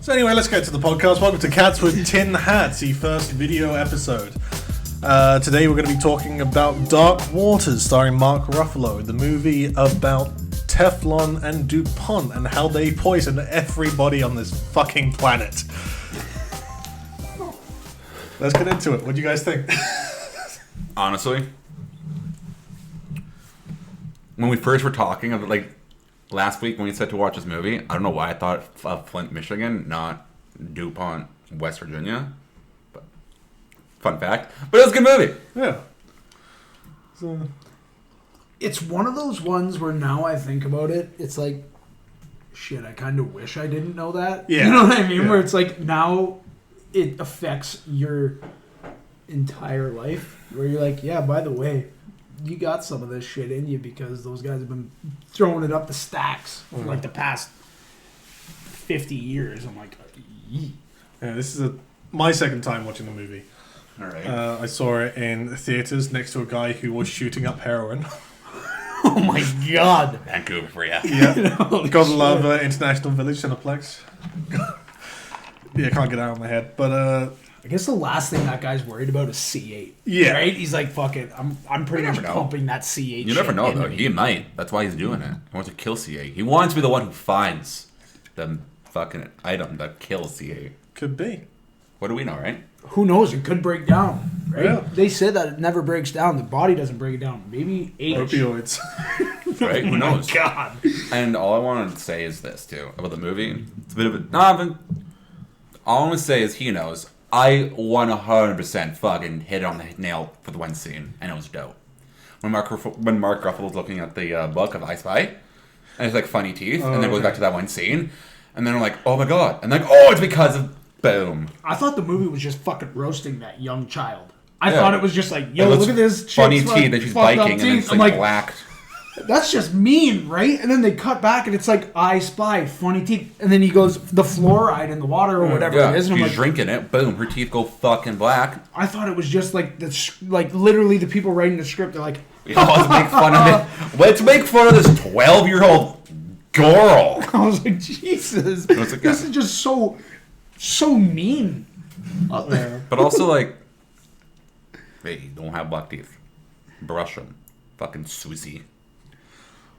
So anyway, let's get to the podcast. Welcome to Cats with Tin Hats, the first video episode. Today we're going to be talking about Dark Waters, starring Mark Ruffalo, the movie about Teflon and Dupont and how they poison everybody on this fucking planet. Let's get into it. What do you guys think? Honestly, when we first were talking about, like, last week when we said to watch this movie, I don't know why I thought of Flint, Michigan, not Dupont, West Virginia. But fun fact. But it was a good movie. Yeah. So, it's one of those ones where now I think about it, it's like, shit, I kind of wish I didn't know that. Yeah. You know what I mean? Yeah. Where it's like, now it affects your entire life. Where you're like, yeah, by the way, you got some of this shit in you because those guys have been throwing it up the stacks for like the past 50 years. I'm like, yee. yeah, this is my second time watching the movie. All right. I saw it in theaters next to a guy who was shooting up heroin. Oh my god. Vancouver for you. Yeah. Holy Gotta shit. love International Village Cineplex. Yeah, can't get out of my head. But I guess the last thing that guy's worried about is C8. Yeah. Right? He's like, fuck it. I'm pretty You much never know. pumping that C8 You never shit know, into though. me. He might. That's why he's doing it. He wants to kill C8. He wants to be the one who finds the fucking item that kills C8. could be. What do we know, right? Who knows? It could break down. Right? Yeah. They said that it never breaks down. The body doesn't break it down. Maybe age. Opioids. Right? Who knows? God. And all I wanted to say is this, too, about the movie. It's a bit of a... Nah, but all I'm going to say is he knows. I 100% fucking hit it on the nail for the one scene, and it was dope. When Mark Ruffalo was looking at the book of I Spy, and it's like funny teeth, and then it goes back to that one scene, and then I'm like, oh my god. And like, oh, it's because of... Boom. I thought the movie was just fucking roasting that young child. I Yeah. thought it was just like, It yo, looks look at this. funny chick's teeth that she's fucked up biking, and then teeth. it's I'm like like, black. that's just mean, right? And then they cut back and it's like, I Spy, funny teeth. And then he goes, the fluoride in the water or whatever Yeah, it is. And I'm she's like, drinking it. Boom, her teeth go fucking black. I thought it was just like, like literally the people writing the script, they're like, Let's make fun of it. Let's make fun of this 12-year-old girl. I was like, Jesus, was like, this yeah. is just so mean. But also, like, hey, don't have black teeth. Brush them. Fucking Susie.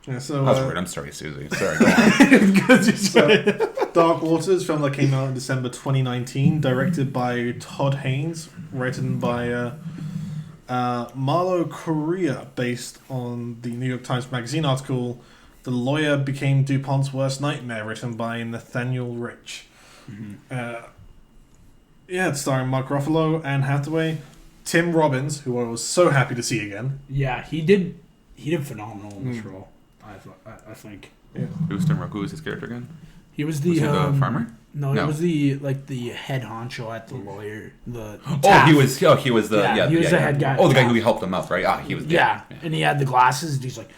Yeah, so, That's weird. I'm sorry, Susie. Sorry, go on. Dark Waters, film that came out in December 2019, directed by Todd Haynes, written by Marlo Correa, based on the New York Times Magazine article, The Lawyer Became Dupont's Worst Nightmare, written by Nathaniel Rich. Mm-hmm. Yeah, it's starring Mark Ruffalo, Anne Hathaway, Tim Robbins, who I was so happy to see again. Yeah, he did phenomenal in this role. I think Yeah. Who's Tim Rock? Who was his character again? he was the Was he the farmer? No, No. he was the head honcho at the lawyer. Oh, he was the he was the head guy. Oh, the guy who helped him out, right? Ah, he was Yeah, and he had the glasses. And he's like,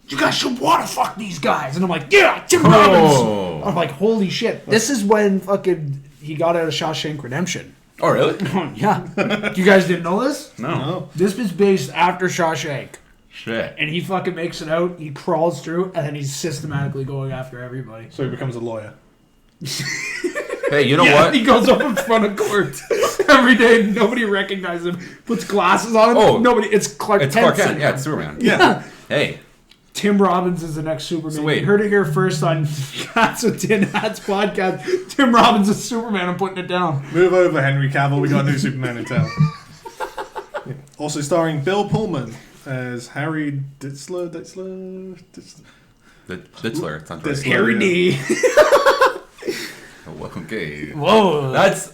"You guys should want to fuck these guys," and I'm like, "Yeah, Tim Robbins." I'm like, "Holy shit!" This is when fucking he got out of Shawshank Redemption. Oh, really? Yeah, you guys didn't know this? No. This was based after Shawshank. Shit. And he fucking makes it out, he crawls through, and then he's systematically going after everybody. So he becomes a lawyer. Hey, you know Yeah, what? he goes up in front of court every day, nobody recognizes him, puts glasses on him, Oh, it's Clark It's Kent. Clark Kent. syndrome. Yeah, it's Superman. Yeah. Hey. Tim Robbins is the next Superman. So wait. You heard it here first on Cats with Tin Hats podcast. Tim Robbins is Superman. I'm putting it down. Move over, Henry Cavill. We got a new Superman in town. Yeah. Also starring Bill Pullman as Harry Ditzler. The Ditzler. Sounds right. Ditzler. Harry D. Oh, okay. Whoa. That's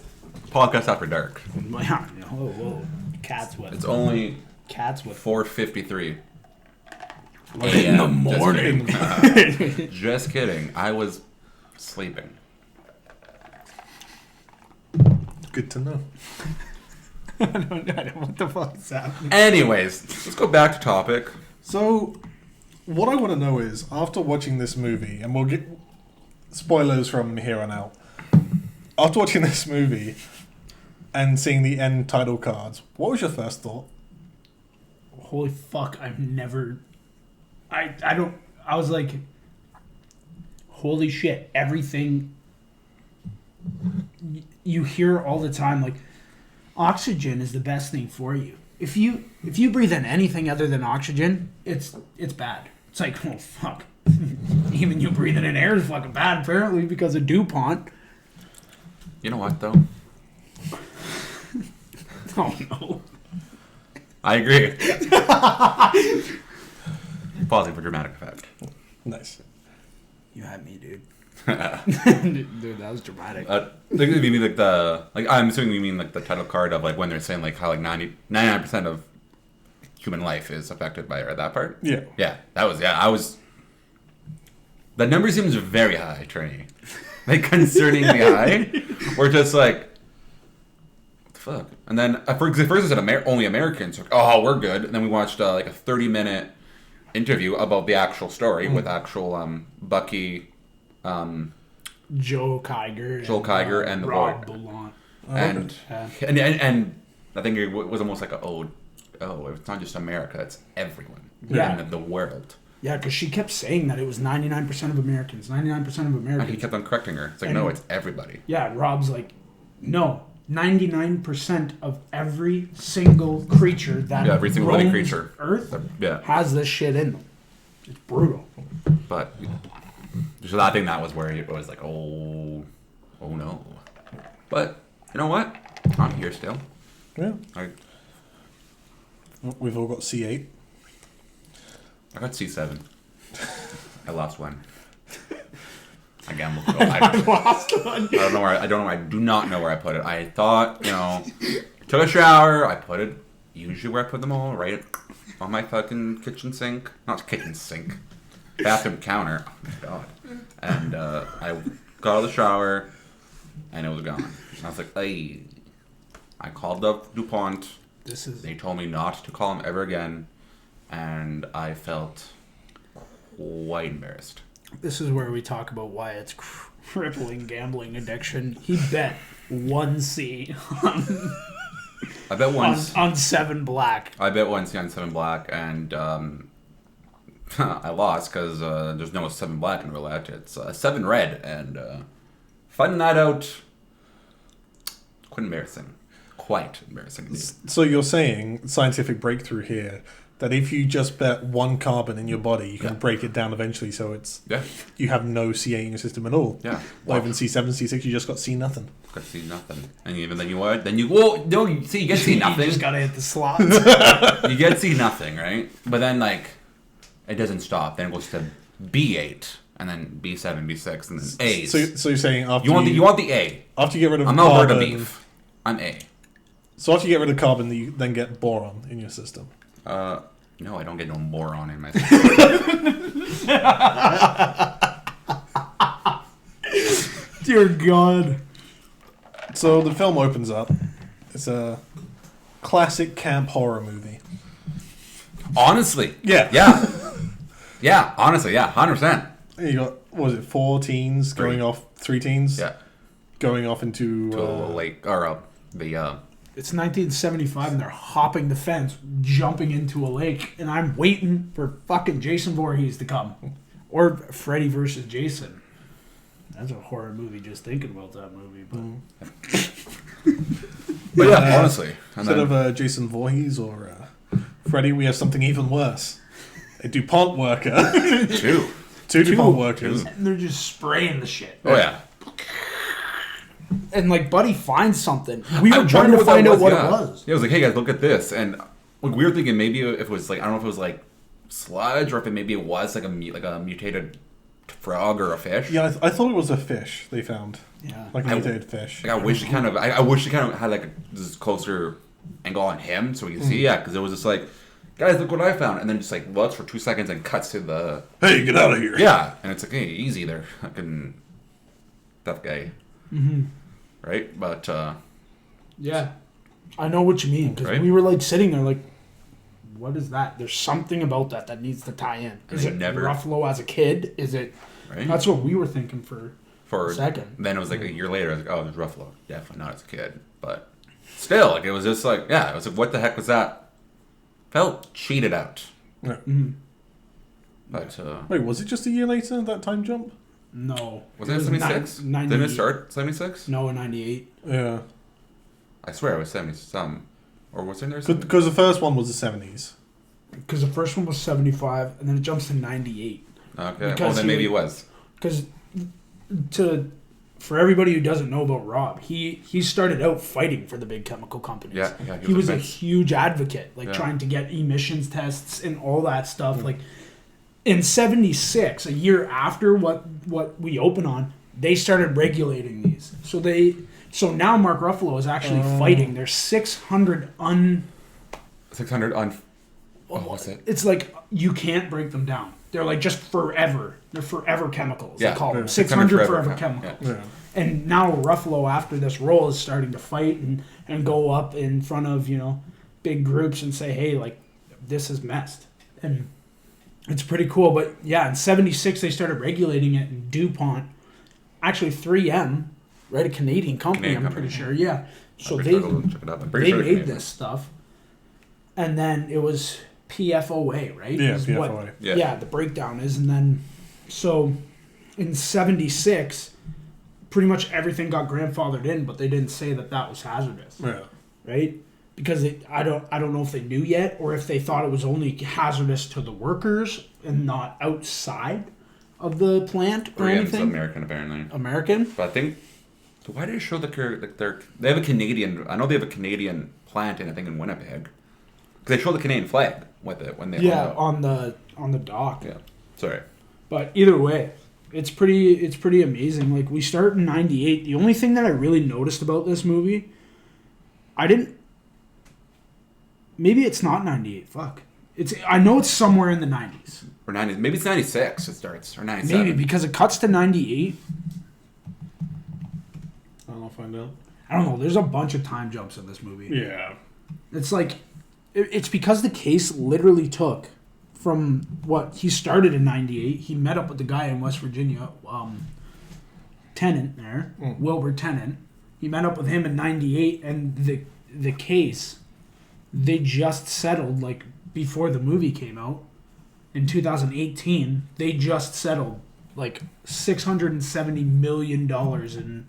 podcast after dark. Whoa. Cats with. It's only Cats with. 4:53. In the morning. Just kidding. I was sleeping. Good to know. I don't know what the fuck is happening. Anyways, let's go back to topic. So, what I want to know is, after watching this movie, and we'll get spoilers from here on out, after watching this movie and seeing the end title cards, what was your first thought? Holy fuck, I've never... I was like, holy shit, everything you hear all the time, like, oxygen is the best thing for you. If you breathe in anything other than oxygen, it's bad. It's like, oh fuck. Even you breathing in air is fucking bad, apparently, because of Dupont. You know what, though? Oh no. I agree. Pausing for dramatic effect. Nice. You had me, dude. Dude, that was dramatic. Like, you mean like I'm assuming you mean like the title card of like when they're saying like how like 99% of human life is affected by that part. Yeah. Yeah, I was. The number seems very high, Trini. Like concerningly high. We're just like, what the fuck? And then at first it said only Americans. Like, oh, we're good. And then we watched like a 30-minute interview about the actual story with actual Bucky. Joel Kiger and the Rob boy. Boulant. And I think it was almost like it's not just America, it's everyone in the world. Yeah, because she kept saying that it was 99% of Americans, 99% of Americans. And he kept on correcting her. It's like, no, it's everybody. Yeah, Rob's like, no, 99% of every single creature that every single living roams creature. Earth has this shit in them. It's brutal. But so I think that was where it was like, oh no. But you know what? I'm here still. Yeah. We've all got C8. I got C7. I lost one. Again, we'll go. I lost one. I do not know where I put it. I thought, took a shower. I put it usually where I put them all, right on my fucking kitchen sink. Not kitchen sink. Bathroom counter. Oh my god. And I got out of the shower, and it was gone. And I was like, hey. I called up Dupont. They told me not to call him ever again, and I felt quite embarrassed. This is where we talk about why it's crippling gambling addiction. He bet 1C I bet once on 7 black. I bet once on 7 black, and I lost because there's no 7 black in roulette. It's 7 red, and finding that out, quite embarrassing. Quite embarrassing indeed. So you're saying, scientific breakthrough here, that if you just bet 1 carbon in your body, you can break it down eventually, so it's you have no C8 in your system at all. Yeah. Not even C7, C6, you just got C nothing. Got C nothing. And even then you see, you get C nothing. You just gotta hit the slots. You get C nothing, right? But then it doesn't stop. Then it goes to B8, and then B7, B6, and then A's. So you're saying after you want the A. After you get rid of I'm carbon, not worried of beef. I'm A. So after you get rid of carbon, you then get boron in your system. No, I don't get no boron in my system. Dear God. So the film opens up. It's a classic camp horror movie. Honestly. Yeah. Yeah, honestly, 100%. You got, what was it, 4 teens going off, 3 teens? Yeah. Going off into... To a lake, or It's 1975 and they're hopping the fence, jumping into a lake, and I'm waiting for fucking Jason Voorhees to come. Or Freddy versus Jason. That's a horror movie just thinking about that movie. But yeah, honestly. Instead of Jason Voorhees or Freddy, we have something even worse. A Dupont worker. Two Dupont workers. And they're just spraying the shit. Oh, yeah. And Buddy finds something. We were trying to find out what it was. Yeah, it was like, hey guys, look at this. And we were thinking maybe if it was I don't know if it was sludge or if maybe it was a mutated frog or a fish. Yeah, I thought it was a fish they found. Yeah. A mutated fish. I wish it kind of had this closer angle on him so we could see. Yeah, because it was just guys, look what I found. And then just looks for 2 seconds and cuts to the... Hey, get out of here. Yeah. And it's hey, easy there. Fucking tough guy. Mm-hmm. Right? But, yeah. I know what you mean. Because we were sitting there what is that? There's something about that needs to tie in. Is it Ruffalo as a kid? Is it... Right? That's what we were thinking for a second. Then it was a year later, I was oh, there's Ruffalo. Definitely not as a kid. But still, it was just it was what the heck was that? Felt cheated out. Yeah. Mm-hmm. But, wait, was it just a year later, that time jump? No. Wasn't it 76? 98. Didn't it start 76? No, 98. Yeah. I swear it was 70 some. Or was it there? Because the first one was the 70s. Because the first one was 75, and then it jumps to 98. Okay, well then maybe it was. Because for everybody who doesn't know about Rob, he started out fighting for the big chemical companies. Yeah. He was a huge advocate, like Yeah. trying to get emissions tests and all that stuff. Like in 76, a year after what we open on, they started regulating these. So now Mark Ruffalo is actually fighting. There's 600 what's it? It's like you can't break them down. They're like just forever. They're forever chemicals. Yeah. They call them Yeah. 600 forever Yeah. chemicals. Yeah. And now Ruffalo, after this role, is starting to fight and go up in front of big groups and say, hey, like this is messed. And it's pretty cool. But yeah, in 76 they started regulating it, and Dupont, actually 3M, right, a Canadian company, I'm pretty sure. Yeah. So they made this stuff, and then it was PFOA, right? Yeah, Is PFOA. Yeah. the breakdown is. And then, so in 76, pretty much everything got grandfathered in, but they didn't say that was hazardous, Yeah. right? Because I don't know if they knew yet, or if they thought it was only hazardous to the workers and not outside of the plant or 3M's anything. American, apparently. American? But I think... So why did it show they have a Canadian... I know they have a Canadian plant, I think, in Winnipeg. Because they show the Canadian flag with it when they... Yeah, on the dock. Yeah. Sorry. But either way, it's pretty amazing. Like, we start in 98. The only thing that I really noticed about this movie, maybe it's not 98. Fuck. I know it's somewhere in the 90s. Or 90s. Maybe it's 96 it starts. Or 97. Maybe, because it cuts to 98. I'll find out. I don't know. There's a bunch of time jumps in this movie. Yeah. It's like, it's because the case literally took from what he started in 98. He met up with the guy in West Virginia, Tennant there, Wilbur Tennant. He met up with him in 98, and the case, they just settled, like, before the movie came out. In 2018, they just settled, like, $670 million in,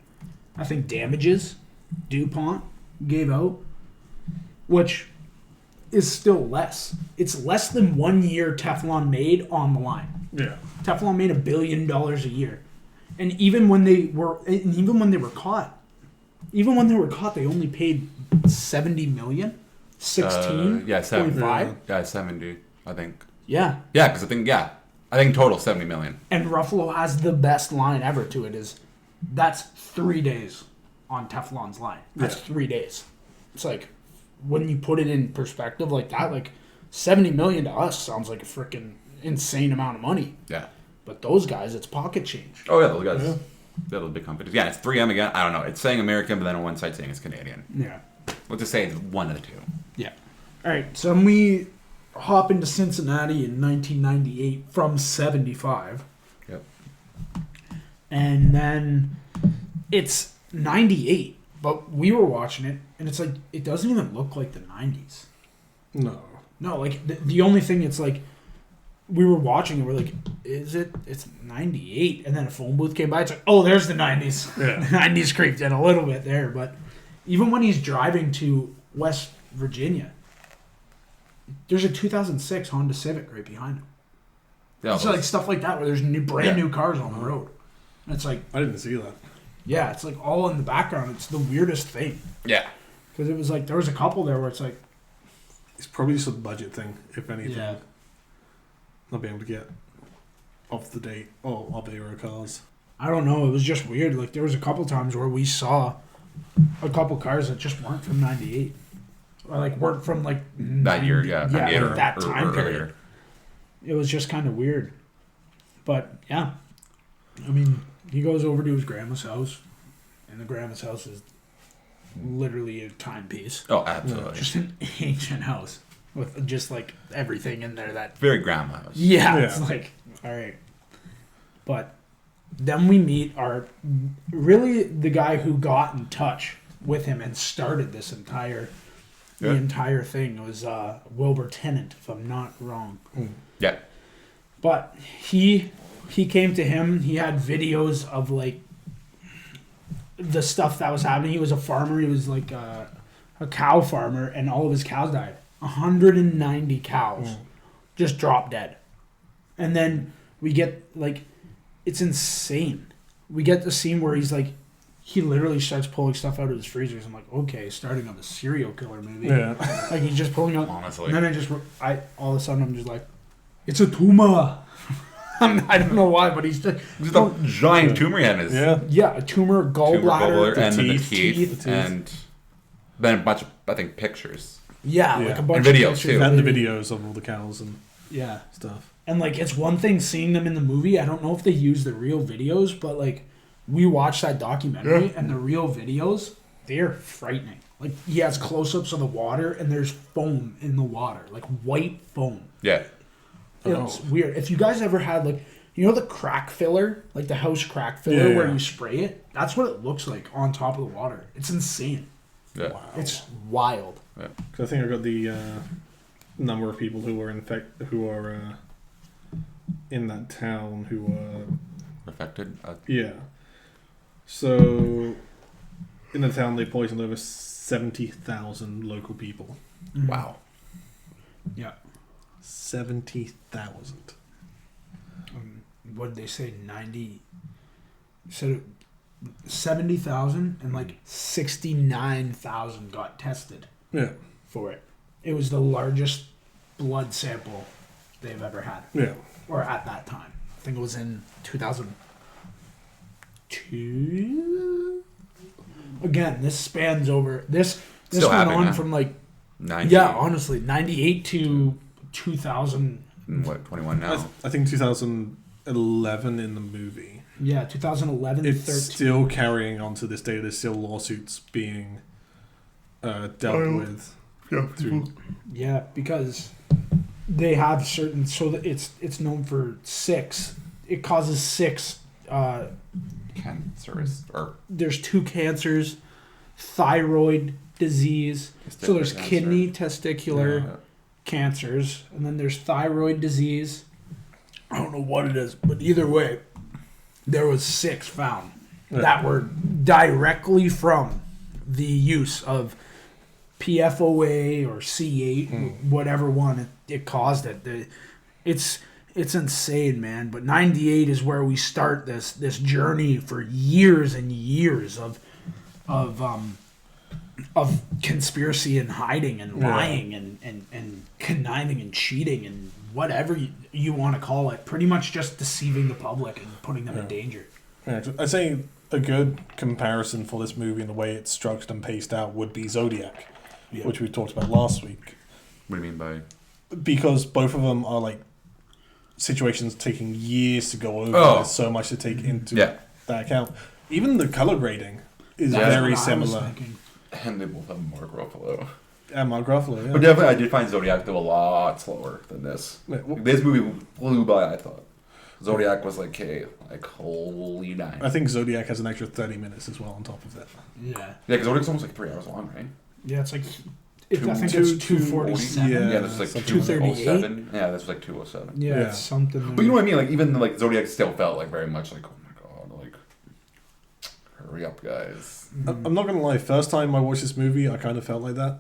I think, damages DuPont gave out, which is still less. It's less than 1 year Teflon made on the line. Yeah. Teflon made $1 billion a year, and even when they were caught, they only paid $70 million, 16, yeah, 70. 0.5. Yeah, 70, I think. Yeah, Yeah, because I think total 70 million. and Ruffalo has the best line ever to it. That's 3 days on Teflon's line. That's 3 days. It's like, when you put it in perspective like that, like $70 million to us sounds like a freaking insane amount of money. Yeah. But those guys, it's pocket change. Oh, yeah, those guys. They're the big companies. Yeah, it's 3M again. I don't know. It's saying American, but then on one side saying it's Canadian. Yeah. We'll just say it's one of the two. Yeah. All right. So when we hop into Cincinnati in 1998 from 75. Yep. And then it's 98. But we were watching it, and it's like, it doesn't even look like the 90s. No. No, like, the only thing, it's like, we were watching, and we're like, it's 98. And then a phone booth came by, it's like, oh, there's the 90s. Yeah. The 90s creeped in a little bit there. But even when he's driving to West Virginia, there's a 2006 Honda Civic right behind him. Yeah, It's like stuff like that, where there's brand new cars on the road. And it's like, I didn't see that. yeah, it's like all in the background. It's the weirdest thing. Yeah. Because it was like, there was a couple there where it's like, It's probably just a budget thing, if anything. yeah. Not being able to get off the date of era cars. I don't know. It was just weird. Like, there was a couple times where we saw a couple cars that just weren't from 98. Or, like, weren't from, like... That year, yeah. like that time period. Earlier. It was just kind of weird. But, yeah. I mean, he goes over to his grandma's house, and the grandma's house is literally a timepiece. Oh, absolutely. Just an ancient house with just, like, everything in there that... Very grandma house. Yeah, Yeah. it's like, all right. But then we meet really the guy who got in touch with him and started this entire thing was Wilbur Tennant, if I'm not wrong. Yeah. But he he came to him. He had videos of like the stuff that was happening. He was a farmer. He was like a cow farmer, and all of his cows died. 190 cows just dropped dead. And then we get like, it's insane. We get the scene where he's like, he literally starts pulling stuff out of his freezers. I'm like, okay, starting of a serial killer movie. Yeah. Like he's just pulling out. Honestly. And then all of a sudden I'm just like, it's a tumor. I don't know why, but he's just There's a giant tumor in his a tumor, gallbladder, and then the teeth, and then a bunch of, I think, pictures. Yeah, Yeah. like a bunch And of videos, pictures. too. And the videos of all the cows and Yeah. stuff. And like it's one thing seeing them in the movie. I don't know if they use the real videos, but like we watched that documentary and the real videos, they're frightening. Like he has close-ups of the water and there's foam in the water, like white foam. Yeah. It's weird. If you guys ever had like, you know the crack filler, like the house crack filler where you spray it? That's what it looks like on top of the water. It's insane. Yeah. Wow. It's wild. Yeah. 'Cause I think I got the number of people who are in that town who are Affected. yeah. So in the town they poisoned over 70,000 local people. Wow. Yeah. 70,000. What did they say? 90. So 70,000 and like 69,000 got tested Yeah. for it. It was the largest blood sample they've ever had, Yeah. or at that time. I think it was in 2002. Again, this spans over this. This Still went happening, on huh? from like 90. yeah, honestly, 98 to 2000. What, 21 now? I think 2011 in the movie. Yeah, 2011, It's 13. still carrying on to this day. There's still lawsuits being dealt with. Yeah. Yeah, because they have certain, so that it's known for 6. It causes 6. Cancerous. Or There's 2 cancers, thyroid disease. So there's cancer. kidney, testicular Yeah. cancers, and then there's thyroid disease. I don't know what it is, but either way, there was 6 found that were directly from the use of PFOA or C8, whatever one it caused it. It's insane, man. But 98 is where we start this journey for years and years of conspiracy and hiding and lying and conniving and cheating and whatever you want to call it. Pretty much just deceiving the public and putting them in danger. Yeah, I'd say a good comparison for this movie and the way it's structured and paced out would be Zodiac, which we talked about last week. What do you mean by? Because both of them are like situations taking years to go over. Oh. There's so much to take into Yeah. that account. Even the color grading is That's very what I was similar. thinking. And they both have Mark Ruffalo. And Mark Ruffalo, yeah. But definitely, I did find Zodiac though a lot slower than this. Yeah, well- This movie flew by, I thought. Zodiac was like, hey, like, holy nine. I think Zodiac has an extra 30 minutes as well on top of that. Yeah. Yeah, because Zodiac's almost like 3 hours long, right? Yeah, it's like, I Two- think two- it's 247. yeah. Yeah, that's like something 207. Yeah, that's like 207. Yeah, Yeah. it's something. But you know what I mean? Like, even like Zodiac still felt like very much like, oh my god, like, hurry up, guys. I'm not going to lie, first time I watched this movie, I kind of felt like that.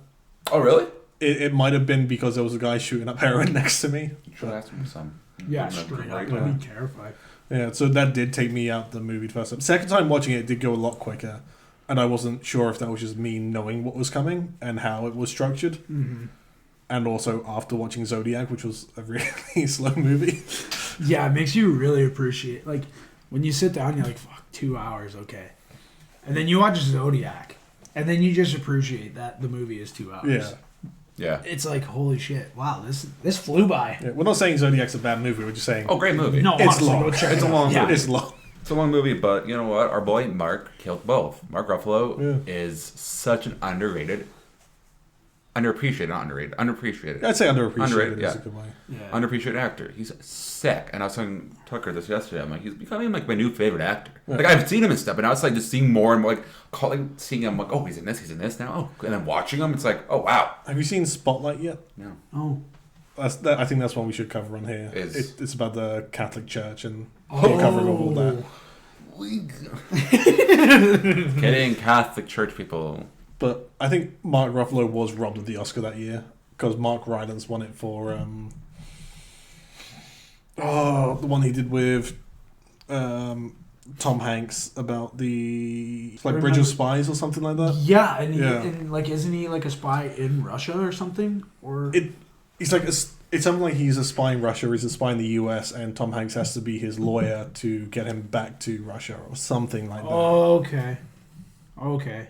Oh, really? It might have been because there was a guy shooting up heroin next to me. Should ask him some. Yeah, straight up. I'd be terrified. Yeah, so that did take me out the movie the first time. Second time watching it did go a lot quicker, and I wasn't sure if that was just me knowing what was coming and how it was structured. Mm-hmm. And also after watching Zodiac, which was a really slow movie. Yeah, it makes you really appreciate, like, when you sit down, you're like, fuck, 2 hours, okay. And then you watch Zodiac, and then you just appreciate that the movie is 2 hours. Yeah. Yeah. It's like, holy shit, wow, this flew by. Yeah, we're not saying Zodiac's a bad movie, we're just saying Oh, great movie. No, It's honestly, long. go check It's it a out. long Yeah. movie. it's long. It's a long movie, but you know what? Our boy Mark killed both. Mark Ruffalo Yeah. is such an underappreciated. I'd say underappreciated. Underrated, Underrated, is yeah. a good way. Yeah. Underappreciated actor. He's sick. And I was telling Tucker this yesterday. I'm like, he's becoming like my new favorite actor. Like I've seen him and stuff, and now it's like just seeing more and more, like seeing him like, oh, he's in this now. Oh, and then watching him, it's like, oh wow. Have you seen Spotlight yet? No. Oh. I think that's one we should cover on here. Is- It's about the Catholic Church and covering all that. Kidding, Catholic Church people. But I think Mark Ruffalo was robbed of the Oscar that year because Mark Rylance won it for the one he did with Tom Hanks about the Bridge of Spies or something like that. Yeah, and like, isn't he like a spy in Russia or something? Or it's something like he's a spy in Russia, he's a spy in the US, and Tom Hanks has to be his lawyer to get him back to Russia or something like that. Okay.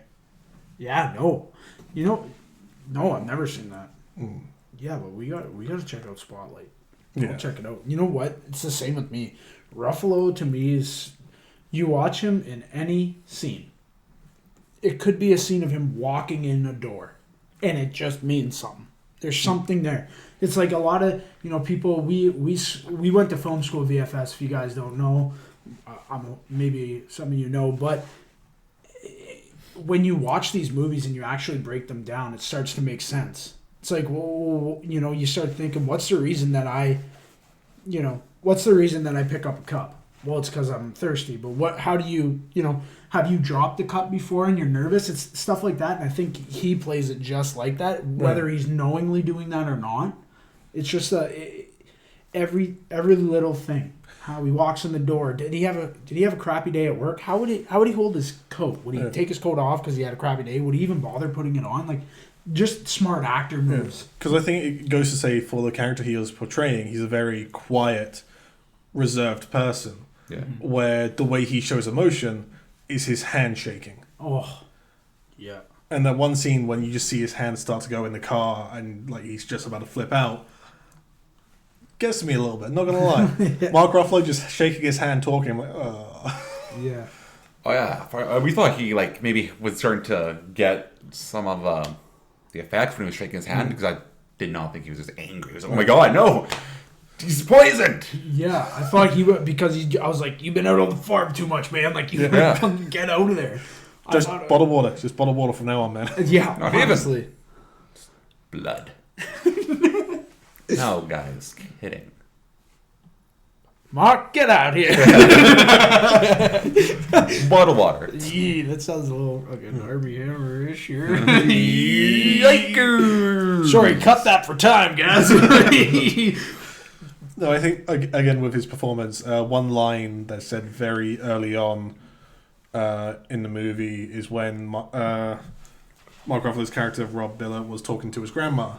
Yeah, no. No, I've never seen that. Mm. Yeah, but we got to check out Spotlight. Yeah. I'll check it out. You know what? It's the same with me. Ruffalo, to me, is... You watch him in any scene. It could be a scene of him walking in a door, and it just means something. There's something there. It's like a lot of, people... We went to film school VFS, if you guys don't know. Maybe some of you know, but... When you watch these movies and you actually break them down, it starts to make sense. It's like, well, you start thinking, what's the reason that I pick up a cup? Well, it's because I'm thirsty. But how do you, have you dropped the cup before and you're nervous? It's stuff like that. And I think he plays it just like that, whether he's knowingly doing that or not. It's just every little thing. How he walks in the door. Did he have a crappy day at work? How would he hold his coat? Would he take his coat off because he had a crappy day? Would he even bother putting it on? Like, just smart actor moves. Because I think it goes to say for the character he was portraying, he's a very quiet, reserved person. Yeah. Where the way he shows emotion is his hand shaking. Oh, yeah. And that one scene when you just see his hand start to go in the car and like he's just about to flip out. Gets to me a little bit, not gonna lie. Yeah. Mark Ruffalo just shaking his hand, talking. I'm like, oh. Yeah. Oh yeah, we thought he maybe was starting to get some of the effects when he was shaking his hand because I did not think he was just angry. He was like, oh my god, no, he's poisoned. Yeah, I thought he would because I was like, you've been out on the farm too much, man. Like you gotta get out of there. Just bottled water. Just bottled water from now on, man. Yeah, Not honestly. even. Blood. No, guys, kidding. Mark, get out here. Bottled water. Gee, that sounds a little fucking Arby Hammer-ish here. Yikers! Sorry, cut that for time, guys. No, I think, again, with his performance, one line that's said very early on in the movie is when Mark Ruffalo's character, Rob Biller, was talking to his grandma.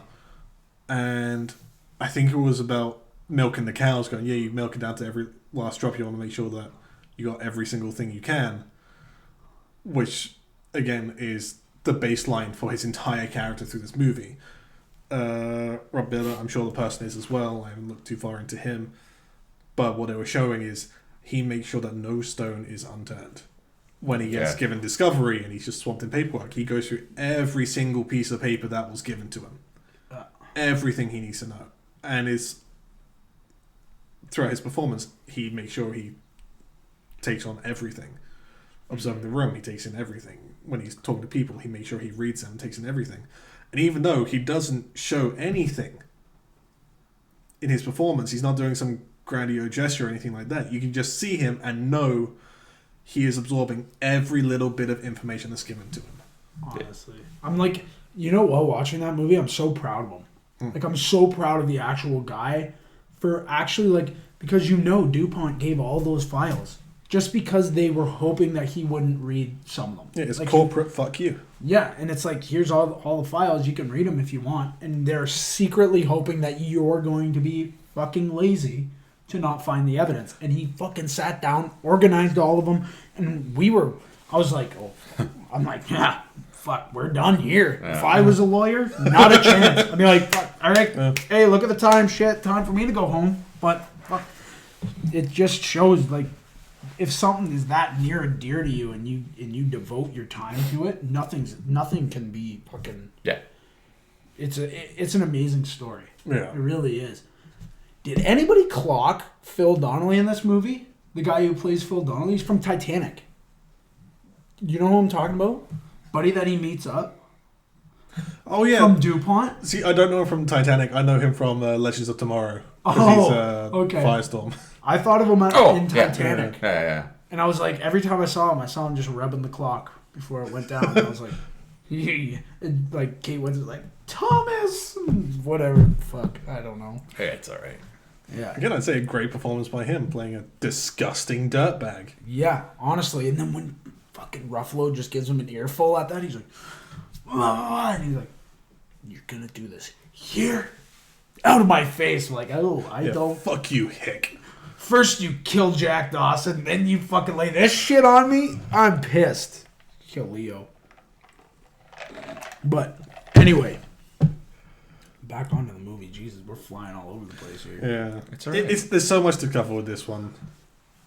And I think it was about milking the cows, going, yeah, you milk it down to every last drop. You want to make sure that you got every single thing you can. Which, again, is the baseline for his entire character through this movie. Rob Biller, I'm sure the person is as well. I haven't looked too far into him. But what they were showing is he makes sure that no stone is unturned. When he gets given discovery and he's just swamped in paperwork, he goes through every single piece of paper that was given to him. Everything he needs to know. And throughout his performance, he makes sure he takes on everything. Observing the room, he takes in everything. When he's talking to people, he makes sure he reads them and takes in everything. And even though he doesn't show anything in his performance, he's not doing some grandiose gesture or anything like that. You can just see him and know he is absorbing every little bit of information that's given to him. Honestly. I'm like, while watching that movie, I'm so proud of him. Like, I'm so proud of the actual guy for actually, because Dupont gave all those files just because they were hoping that he wouldn't read some of them. Yeah, it's corporate fuck you. Yeah, and it's like, here's all the files, you can read them if you want, and they're secretly hoping that you're going to be fucking lazy to not find the evidence. And he fucking sat down, organized all of them, and I was like, I'm like, yeah, fuck, we're done here. Yeah. If I was a lawyer, not a chance. I'd be like, fuck, all right, hey, look at the time, shit, time for me to go home. But fuck, it just shows, if something is that near and dear to you and you devote your time to it, nothing can be fucking... Yeah. It's an amazing story. Yeah. It really is. Did anybody clock Phil Donnelly in this movie? The guy who plays Phil Donnelly? He's from Titanic. You know who I'm talking about? Buddy that he meets up. Oh, yeah. From DuPont? See, I don't know him from Titanic. I know him from Legends of Tomorrow. Oh, he's okay. Firestorm. I thought of him in Titanic. Yeah. And I was like, every time I saw him just rubbing the clock before it went down. I was like, and like Kate Winslet like, Thomas! Whatever. Fuck. I don't know. Hey, it's alright. Yeah. Again, I'd say a great performance by him playing a disgusting dirtbag. Yeah, honestly. And then when fucking Ruffalo just gives him an earful at that, he's like, ah, and he's like, you're gonna do this here? Out of my face. I'm like, oh, I don't. Fuck you, hick. First you kill Jack Dawson, then you fucking lay this shit on me? I'm pissed. Kill Leo. But, anyway. Back onto the movie. Jesus, we're flying all over the place here. Yeah. It's alright. There's so much to cover with this one.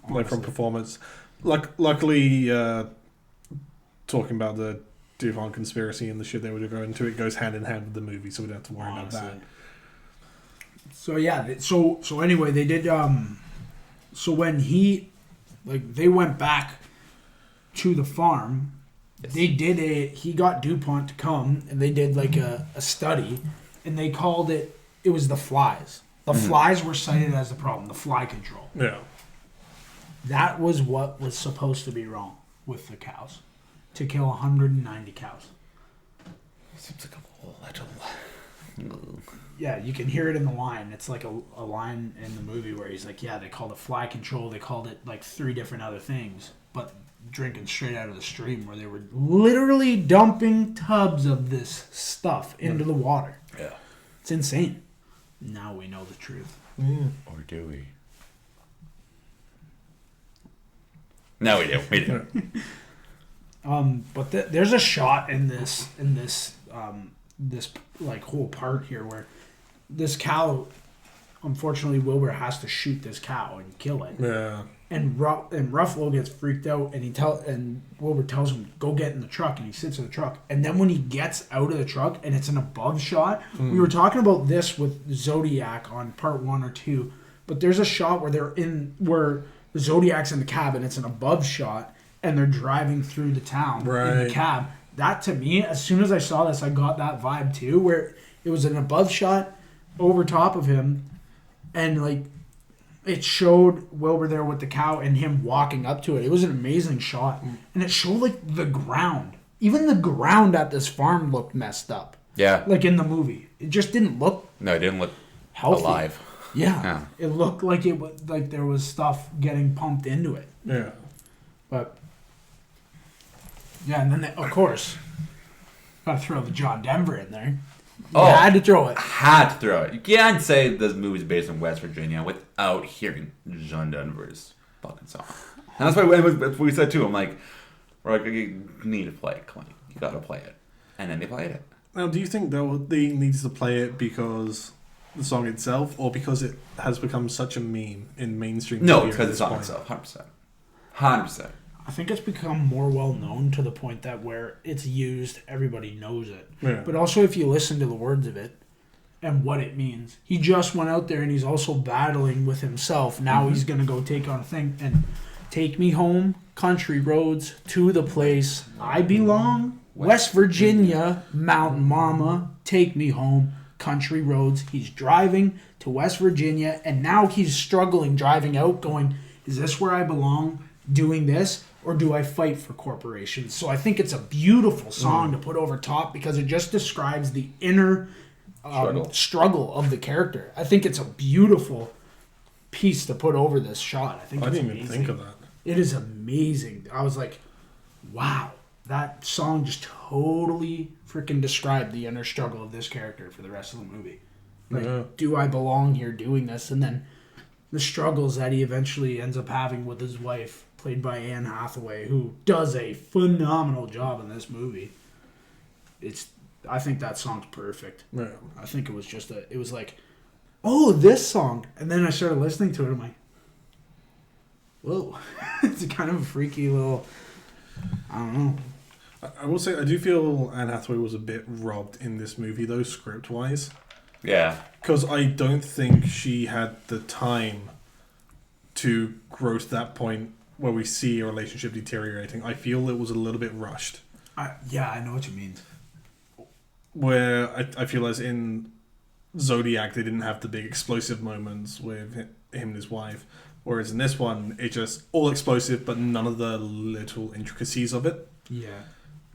Honestly. Like from performance. Luckily, talking about the Dupont conspiracy and the shit they would go into, it goes hand in hand with the movie, so we don't have to worry about that. So yeah, so anyway, they did. So when they went back to the farm, they did he got Dupont to come, and they did like a study, and they called it was the flies. The flies were cited as the problem, the fly control. Yeah. That was what was supposed to be wrong with the cows, to kill 190 cows. Seems like a little. Yeah, you can hear it in the line. It's like a line in the movie where he's like, yeah, they called it fly control. They called it like 3 different other things, but drinking straight out of the stream where they were literally dumping tubs of this stuff into the water. Yeah. It's insane. Now we know the truth. Or do we? No, we do. We do. But there's a shot in this like whole part here where this cow, unfortunately, Wilbur has to shoot this cow and kill it. Yeah. And Ruffalo gets freaked out, and Wilbur tells him, go get in the truck, and he sits in the truck. And then when he gets out of the truck, and it's an above shot, we were talking about this with Zodiac on part 1 or 2, but there's a shot where where the Zodiac's in the cab, and it's an above shot, and they're driving through the town in the cab. That, to me, as soon as I saw this, I got that vibe, too, where it was an above shot over top of him, and, like, it showed Wilbur there with the cow and him walking up to it. It was an amazing shot. And it showed, like, the ground. Even the ground at this farm looked messed up. Yeah. Like, in the movie. It just didn't look No, it didn't look healthy. alive. Yeah. It looked like it was like there was stuff getting pumped into it. Yeah. But yeah, and then of course, gotta throw the John Denver in there. You had to throw it. Had to throw it. You can't say this movie's based in West Virginia without hearing John Denver's fucking song. And that's what we said too. I'm like, we're like, you need to play it, Clint. You gotta play it. And then they played it. Now, do you think they needs to play it because the song itself, or because it has become such a meme in mainstream No, media because at the this song point? itself, 100%. I think it's become more well known to the point that where it's used, everybody knows it. Yeah. But also, if you listen to the words of it and what it means, he just went out there and he's also battling with himself. Now he's gonna go take on a thing and take me home, country roads to the place I belong, West Virginia, Mountain Mama, take me home, country roads. He's driving to West Virginia, and now he's struggling driving out, going, is this where I belong? Doing this, or do I fight for corporations? So I think it's a beautiful song to put over top because it just describes the inner struggle of the character. I think it's a beautiful piece to put over this shot. I think I it's didn't amazing. even think of that. It is amazing. I was like, wow, that song just totally freaking described the inner struggle of this character for the rest of the movie. Like, do I belong here doing this? And then the struggles that he eventually ends up having with his wife, played by Anne Hathaway, who does a phenomenal job in this movie. I think that song's perfect. Yeah. I think it was just it was like, oh, this song. And then I started listening to it, I'm like, whoa. It's kind of a freaky little, I don't know. I will say, I do feel Anne Hathaway was a bit robbed in this movie, though, script-wise. Yeah. Because I don't think she had the time to grow to that point where we see a relationship deteriorating. I feel it was a little bit rushed. Yeah, I know what you mean. Where I feel as in Zodiac, they didn't have the big explosive moments with him and his wife. Whereas in this one, it's just all explosive, but none of the little intricacies of it. Yeah.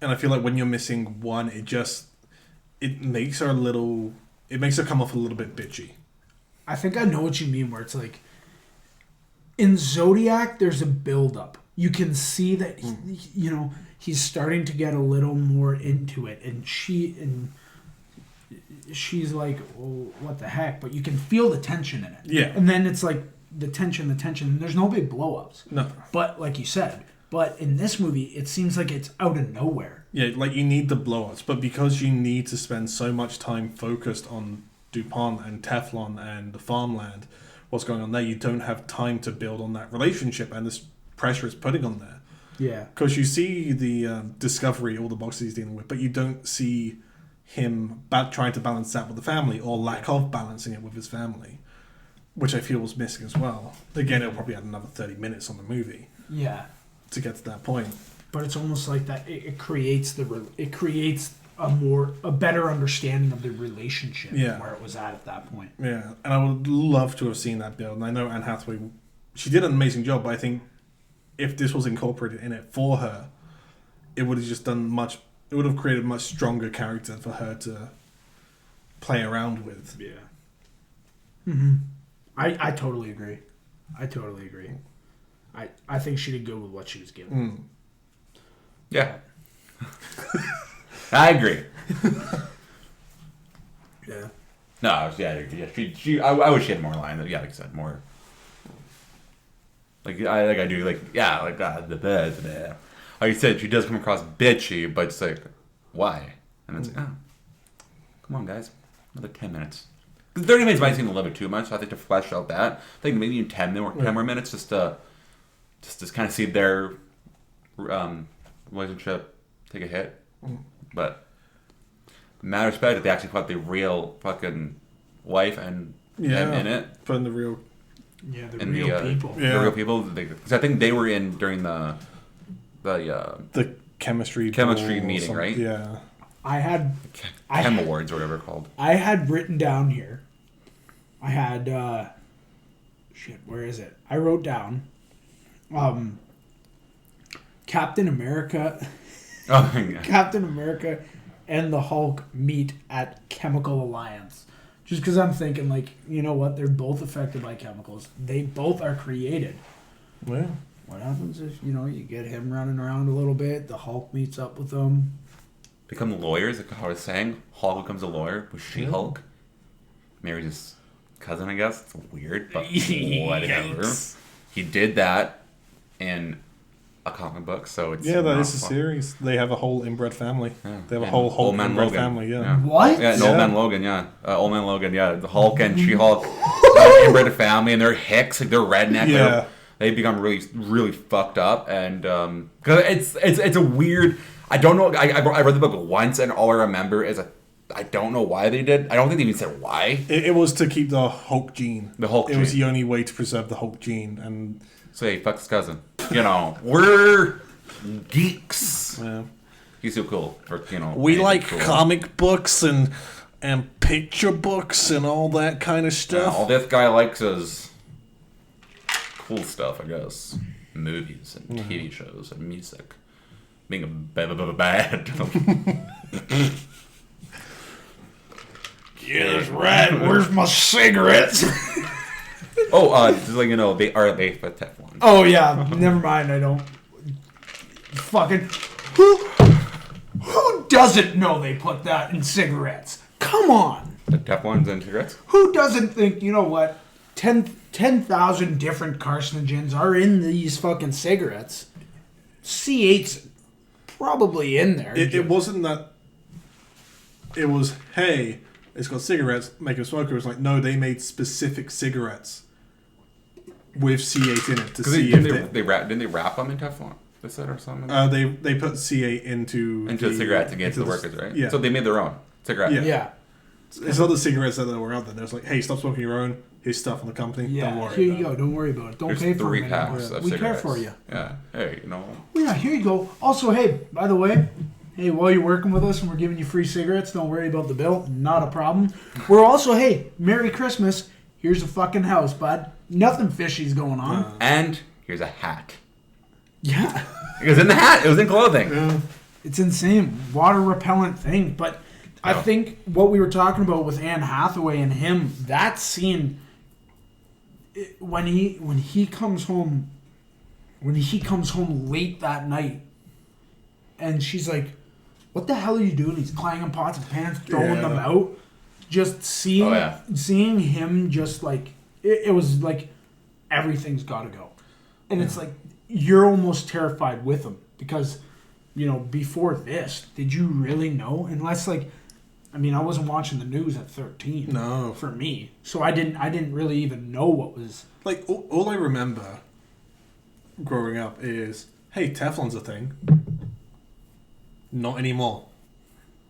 And I feel like when you're missing one, it makes her come off a little bit bitchy. I think I know what you mean, where it's like, in Zodiac, there's a build-up. You can see that, he's starting to get a little more into it, and she's like, oh, what the heck? But you can feel the tension in it. Yeah. And then it's like, the tension, and there's no big blow-ups. No. But, like you said, in this movie, it seems like it's out of nowhere. Yeah, like you need the blow-ups, but because you need to spend so much time focused on Dupont and Teflon and the farmland, what's going on there, you don't have time to build on that relationship and this pressure it's putting on there. Yeah. Because you see the discovery, all the boxes he's dealing with, but you don't see him trying to balance that with the family or lack of balancing it with his family, which I feel was missing as well. Again, it'll probably add another 30 minutes on the movie. Yeah. To get to that point. But it's almost like that. It creates a better understanding of the relationship where it was at that point. Yeah, and I would love to have seen that build. And I know Anne Hathaway, she did an amazing job, but I think if this was incorporated in it for her, it would have just it would have created a much stronger character for her to play around with. Yeah. Mm-hmm. I totally agree. I think she did good with what she was given. Yeah. I agree. Yeah. No, yeah. I wish she had more lines. Yeah, like I said, more. The bed. Like you said, she does come across bitchy, but it's like, why? And it's like, come on, guys, another 10 minutes. 30 minutes might seem a little bit too much. I think to flesh out that, I think maybe 10 more minutes just to kind of see their relationship take a hit. But matter of respect that they actually put the real fucking wife and him in it. Putting the real... Yeah, the real people. The real people. Because I think they were in during the chemistry meeting, right? Yeah. Chem Awards or whatever they're called. I had written down here. I had where is it? I wrote down Captain America. Oh, yeah. Captain America and the Hulk meet at Chemical Alliance. Just because I'm thinking, like, you know what? They're both affected by chemicals. They both are created. Well, what happens if, you get him running around a little bit, the Hulk meets up with them. Become lawyers, like how I was saying. Hulk becomes a lawyer with She-Hulk. Marries his cousin, I guess. It's weird, but whatever. He did that in a comic book, so it's that is a series. They have a whole inbred family. Yeah. They have a whole Hulk inbred family. Yeah. What? Yeah, Old Man Logan. Yeah, Old Man Logan. Yeah, the Hulk and She-Hulk inbred family, and they're hicks, like they're redneck. Yeah. They become really, really fucked up, and because it's a weird. I don't know. I read the book once, and all I remember is I don't know why they did. I don't think they even said why. It was to keep the Hulk gene. The Hulk gene. It was the only way to preserve the Hulk gene, and so he fucked his cousin. We're geeks. Yeah. He's so cool. We like cool. comic books and picture books and all that kind of stuff. All this guy likes is cool stuff, I guess. Movies and TV shows and music. Being a bad. Yeah, that's right. Where's my cigarettes? Just like they are made with Teflon. Oh yeah, never mind. I don't. Fucking who doesn't know they put that in cigarettes? Come on. The Teflon's in cigarettes? Who doesn't think, you know what, 10,000 different carcinogens are in these fucking cigarettes? C8's probably in there. It wasn't that. It was, hey, it's got cigarettes, make a smoker. It was like, no, they made specific cigarettes with C8 in it to see if didn't they wrap them in Teflon? They said or something. They put C8 into the cigarette to get to the workers, right? Yeah. So they made their own cigarette. Yeah. It's not the cigarettes that were out there. There's like, hey, stop smoking your own. Here's stuff on the company. Yeah. Don't worry. Here you go. Don't worry about it. Don't There's pay for 3 it. packs of We cigarettes. care for you. Yeah. Hey, Well, yeah. Here you go. Also, hey, by the way. Hey, while you're working with us and we're giving you free cigarettes, don't worry about the bill. Not a problem. We're also, hey, Merry Christmas. Here's a fucking house, bud. Nothing fishy's going on. And here's a hat. Yeah. It was in the hat. It was in clothing. Yeah. It's insane. Water repellent thing. But I think what we were talking about with Anne Hathaway and him, that scene, when he comes home late that night, and she's like, what the hell are you doing? He's clanging pots and pans, throwing them out. Just seeing him just like, it was like, everything's got to go. And it's like, you're almost terrified with him because, before this, did you really know? Unless like, I wasn't watching the news at 13. No. For me. So I didn't really even know what was... Like, all I remember growing up is, hey, Teflon's a thing. Not anymore.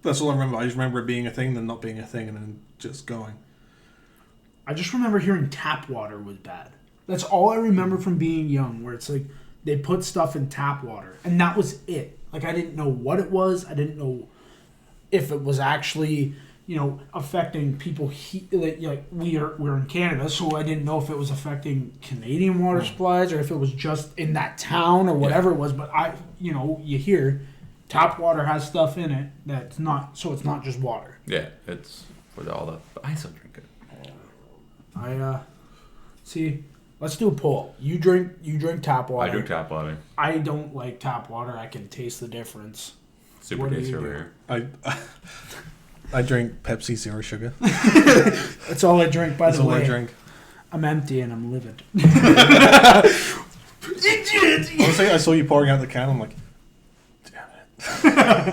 That's all I remember. I just remember it being a thing, then not being a thing, and then just going. I just remember hearing tap water was bad. That's all I remember from being young, where it's like, they put stuff in tap water, and that was it. Like, I didn't know what it was. I didn't know if it was actually, affecting people. Like we're in Canada, so I didn't know if it was affecting Canadian water supplies or if it was just in that town or whatever it was. But you hear tap water has stuff in it that's not, so it's not just water. Yeah, it's with all the. But I still drink it. See. Let's do a poll. You drink tap water. I drink tap water. I don't like tap water. I can taste the difference. Super tasty over here. I drink Pepsi Zero Sugar. That's all I drink, by the way. That's all I drink. I'm empty and I'm livid. Honestly, I saw you pouring out the can. I'm like, damn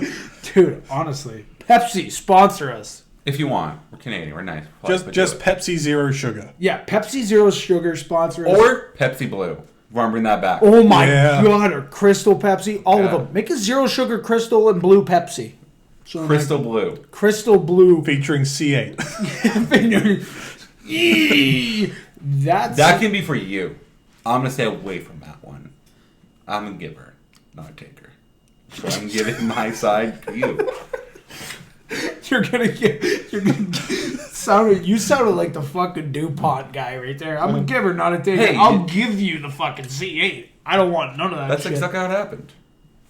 it. Dude, honestly. Pepsi, sponsor us. If you want. We're Canadian. We're nice. Just Pepsi Zero Sugar. Yeah, Pepsi Zero Sugar sponsor us. Or Pepsi Blue. Want to bring that back. Oh my God, or Crystal Pepsi. All of them. Make a Zero Sugar Crystal and Blue Pepsi. So Crystal Blue. Crystal Blue. Featuring C8. That can be for you. I'm going to stay away from that one. I'm a giver, not a taker. So I'm giving my side to you. You sounded like the fucking Dupont guy right there. I'm a giver, not a taker. Hey, I'll give you the fucking C8. I don't want none of that. That's shit. exactly how it happened.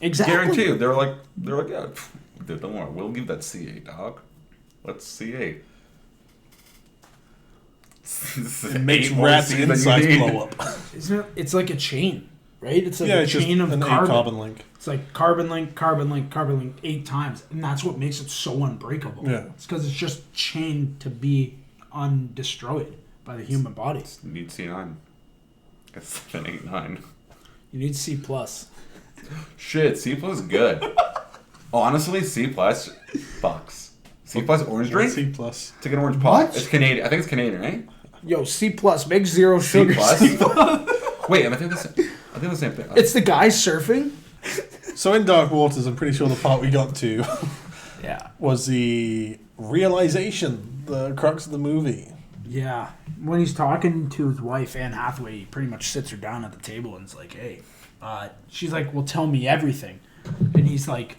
Exactly. Guarantee you. They're like, yeah, dude, don't worry. We'll give that C8, dog. Let's C8. It makes rats' insides blow up. Isn't it? It's like a chain, right? It's like a chain of an carbon link. It's like carbon link, carbon link, carbon link 8 times. And that's what makes it so unbreakable. Yeah. It's because it's just chained to be undestroyed by the human body. You need C9. It's 789. You need C+. Shit, C+ is good. Honestly, C+ bucks. C+ orange drink? C+. Take an orange pot. What? It's Canadian. I think it's Canadian, right? Yo, C+, make Zero Sugar. C+? Wait, I think the same thing. It's the guy surfing? So in Dark Waters, I'm pretty sure the part we got to was the realization, the crux of the movie. Yeah. When he's talking to his wife, Anne Hathaway, he pretty much sits her down at the table and is like, hey, she's like, well, tell me everything. And he's like,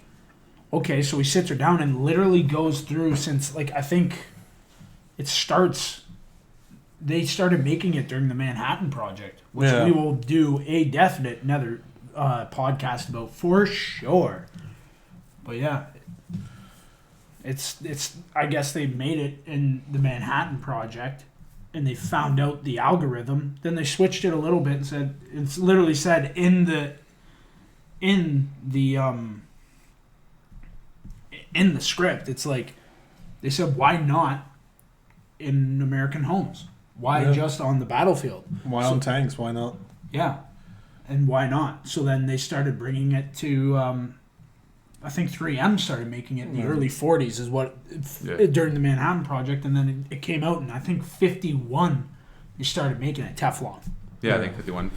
okay. So he sits her down and literally goes through since, like, I think it starts, they started making it during the Manhattan Project, which we will do a definite another podcast about for sure. But yeah, it's I guess they made it in the Manhattan Project and they found out the algorithm. Then they switched it a little bit and said, it's literally said in the script, it's like they said, why not in American homes? Why just on the battlefield? Why on tanks? Why not? Yeah. And why not? So then they started bringing it to, I think 3M started making it in the early 40s is what, during the Manhattan Project. And then it came out in, I think, 51, they started making it Teflon. Yeah, I think 51.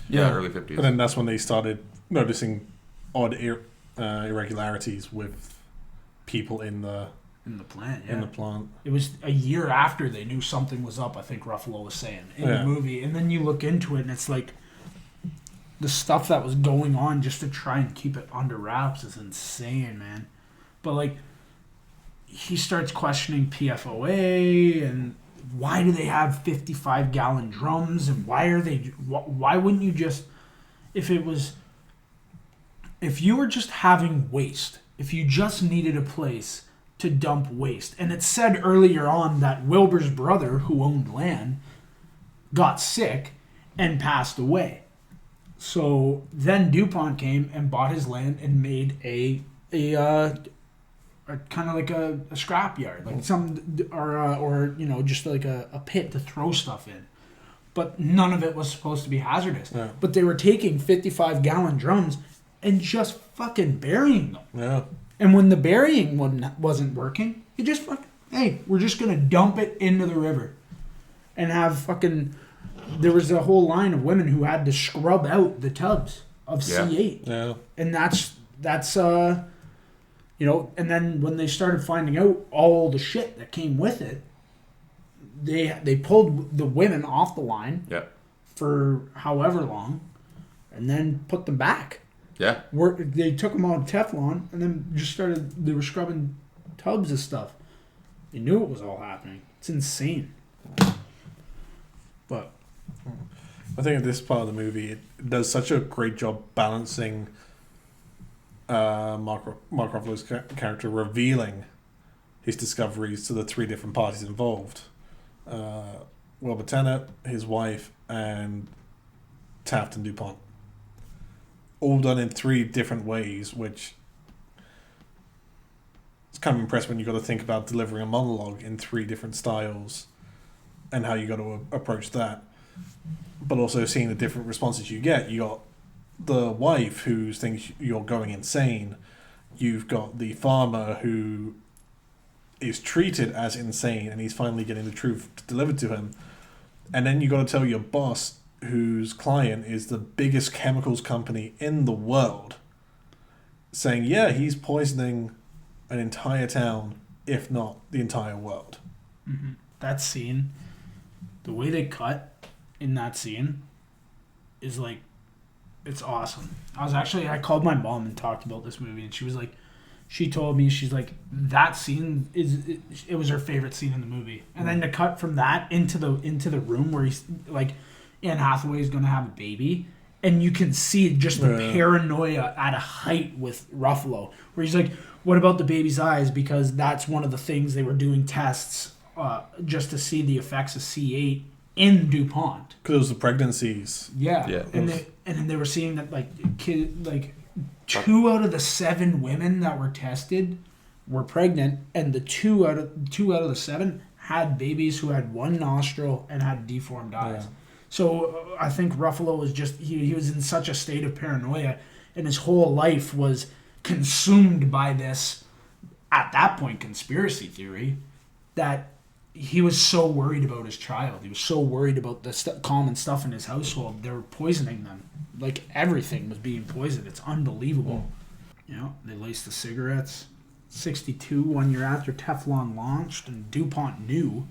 Yeah, early 50s. And then that's when they started noticing odd irregularities with people in the plant, in the plant. It was a year after they knew something was up, I think Ruffalo was saying, in the movie. And then you look into it and it's like, the stuff that was going on just to try and keep it under wraps is insane, man. But, like, he starts questioning PFOA and why do they have 55-gallon drums, and why wouldn't you just, if you were just having waste, if you just needed a place to dump waste, and it said earlier on that Wilbur's brother, who owned land, got sick and passed away. So then Dupont came and bought his land and made a kind of like a scrapyard, like or just like a pit to throw stuff in. But none of it was supposed to be hazardous. Yeah. But they were taking 55-gallon drums and just fucking burying them. Yeah. And when the burying one wasn't working, you just hey, we're just gonna dump it into the river, and have fucking. There was a whole line of women who had to scrub out the tubs of C8. Yeah. And that's and then when they started finding out all the shit that came with it, they pulled the women off the line for however long, and then put them back. Yeah. They took them on Teflon and then just they were scrubbing tubs of stuff. They knew it was all happening. It's insane. But I think in this part of the movie, it does such a great job balancing Mark Ruffalo's character revealing his discoveries to the three different parties involved. Wilbur Tennant, his wife, and Taft and Dupont. All done in three different ways, which it's kind of impressive when you got to think about delivering a monologue in three different styles and how you got to approach that. But also seeing the different responses you get. You got the wife who thinks you're going insane. You've got the farmer who is treated as insane and he's finally getting the truth delivered to him. And then you got to tell your boss, whose client is the biggest chemicals company in the world, saying, yeah, he's poisoning an entire town, if not the entire world. Mm-hmm. That scene, the way they cut in that scene is like, it's awesome. I called my mom and talked about this movie, and she told me, she's like, that scene it was her favorite scene in the movie. And then to cut from that into the room where he's like, Anne Hathaway is going to have a baby, and you can see just the paranoia at a height with Ruffalo, where he's like, what about the baby's eyes? Because that's one of the things they were doing tests just to see the effects of C8 in DuPont. Because it was the pregnancies. Yeah. And then they were seeing that like 2 out of the 7 women that were tested were pregnant, and the 2 out of the 7 had babies who had one nostril and had deformed eyes. Yeah. So I think Ruffalo was he was in such a state of paranoia, and his whole life was consumed by this, at that point, conspiracy theory, that he was so worried about his child. He was so worried about the common stuff in his household. They were poisoning them. Like, everything was being poisoned. It's unbelievable. They laced the cigarettes. 62, 1 year after Teflon launched, and DuPont knew.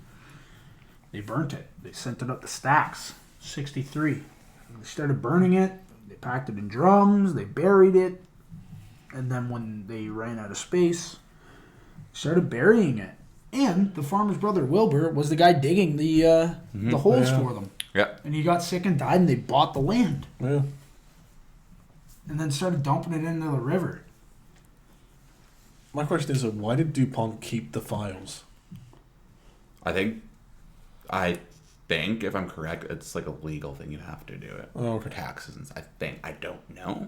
They burnt it. They sent it up the stacks. 63. They started burning it. They packed it in drums. They buried it. And then when they ran out of space, started burying it. And the farmer's brother, Wilbur, was the guy digging the holes for them. Yeah. And he got sick and died, and they bought the land. Yeah. And then started dumping it into the river. My question is, why did DuPont keep the files? I think, if I'm correct, it's like a legal thing. You have to do it for taxes. And I don't know.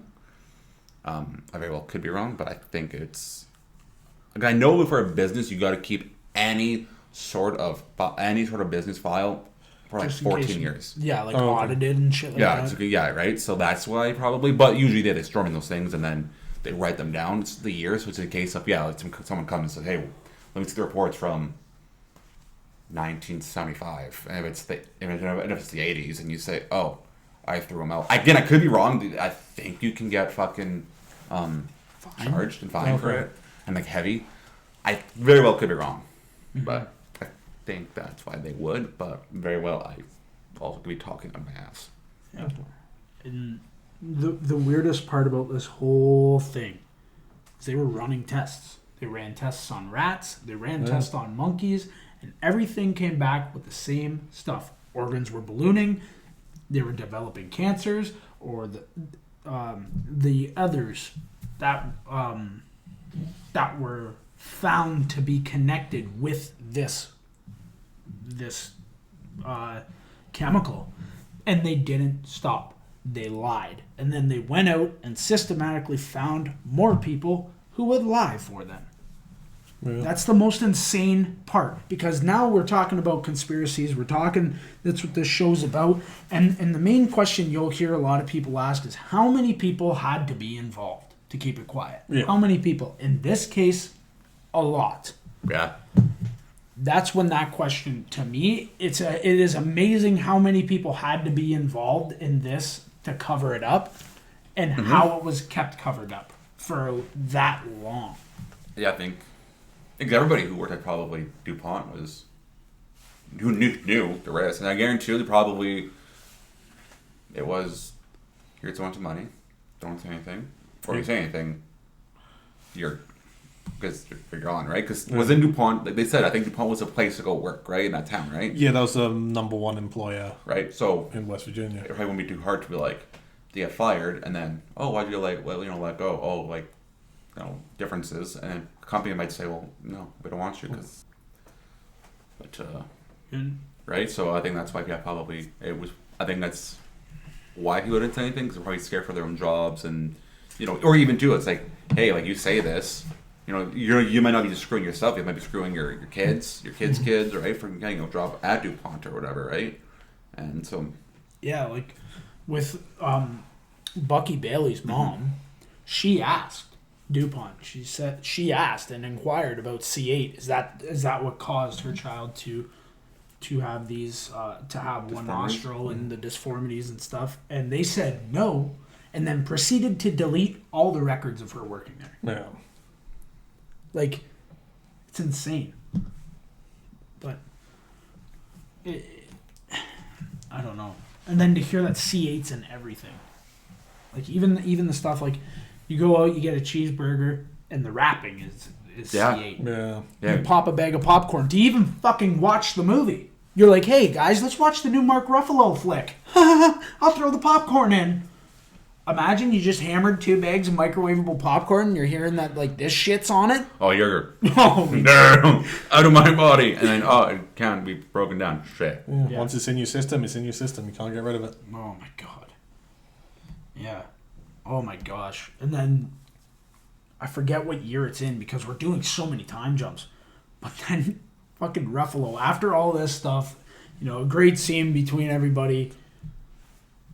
I very well could be wrong, but I think it's. Like, I know for a business, you got to keep any sort of business file for like 14 years. Yeah, like audited and shit like that. Yeah, right. So that's why probably. But usually they storm in those things and then they write them down. It's the year, so it's a case of someone comes and says, "Hey, let me see the reports from 1975." And if it's the 80s, and you say, "Oh, I threw them out." Again, I could be wrong. I think you can get fucking charged and fined for it, and like heavy. I very well could be wrong, but I think that's why they would. But very well, I also could be talking on my ass. Yeah. And the weirdest part about this whole thing is they were running tests. They ran tests on rats. They ran tests on monkeys. And everything came back with the same stuff. Organs were ballooning, they were developing cancers, or the others that were found to be connected with this chemical. And they didn't stop. They lied. And then they went out and systematically found more people who would lie for them. Yeah. That's the most insane part, because now we're talking about conspiracies. That's what this show's about. And the main question you'll hear a lot of people ask is, how many people had to be involved to keep it quiet? Yeah. How many people? In this case, a lot. Yeah. That's when that question, to me, it is amazing how many people had to be involved in this to cover it up, and how it was kept covered up for that long. Yeah, I think everybody who worked at probably Dupont was who knew the risk, and I guarantee you it was, here's a bunch of money, don't say anything, or you say anything, you're on, right? Because was in Dupont, like they said, I think Dupont was a place to go work, right, in that town, right? Yeah, that was the number one employer, right? So in West Virginia, it probably wouldn't be too hard to be like, they get fired, and then why'd you let go? Differences, and then the company might say, well, no, we don't want you because, right? So I think that's why I think that's why people didn't say anything, because they're probably scared for their own jobs, and or even too, it's like, hey, like you say this. You might not be just screwing yourself. You might be screwing your kids, your kids' kids, right? For getting a job at Dupont or whatever, right? And so, yeah, like with Bucky Bailey's mom, she asked Dupont. She asked and inquired about C8. Is that what caused her child to have these to have one nostril and the disformities and stuff? And they said no, and then proceeded to delete all the records of her working there. Yeah. Like, it's insane. But I don't know. And then to hear that C8's in everything. Like, even the stuff, like, you go out, you get a cheeseburger, and the wrapping is C8. Yeah. You pop a bag of popcorn. Do you even fucking watch the movie? You're like, hey, guys, let's watch the new Mark Ruffalo flick. I'll throw the popcorn in. Imagine you just hammered 2 bags of microwavable popcorn and you're hearing that, like, this shit's on it. Oh, you're out of my body. And then, it can't be broken down. Shit. Yeah. Once it's in your system, it's in your system. You can't get rid of it. Oh, my God. Yeah. Oh, my gosh. And then I forget what year it's in because we're doing so many time jumps. But then fucking Ruffalo, after all this stuff, a great scene between everybody,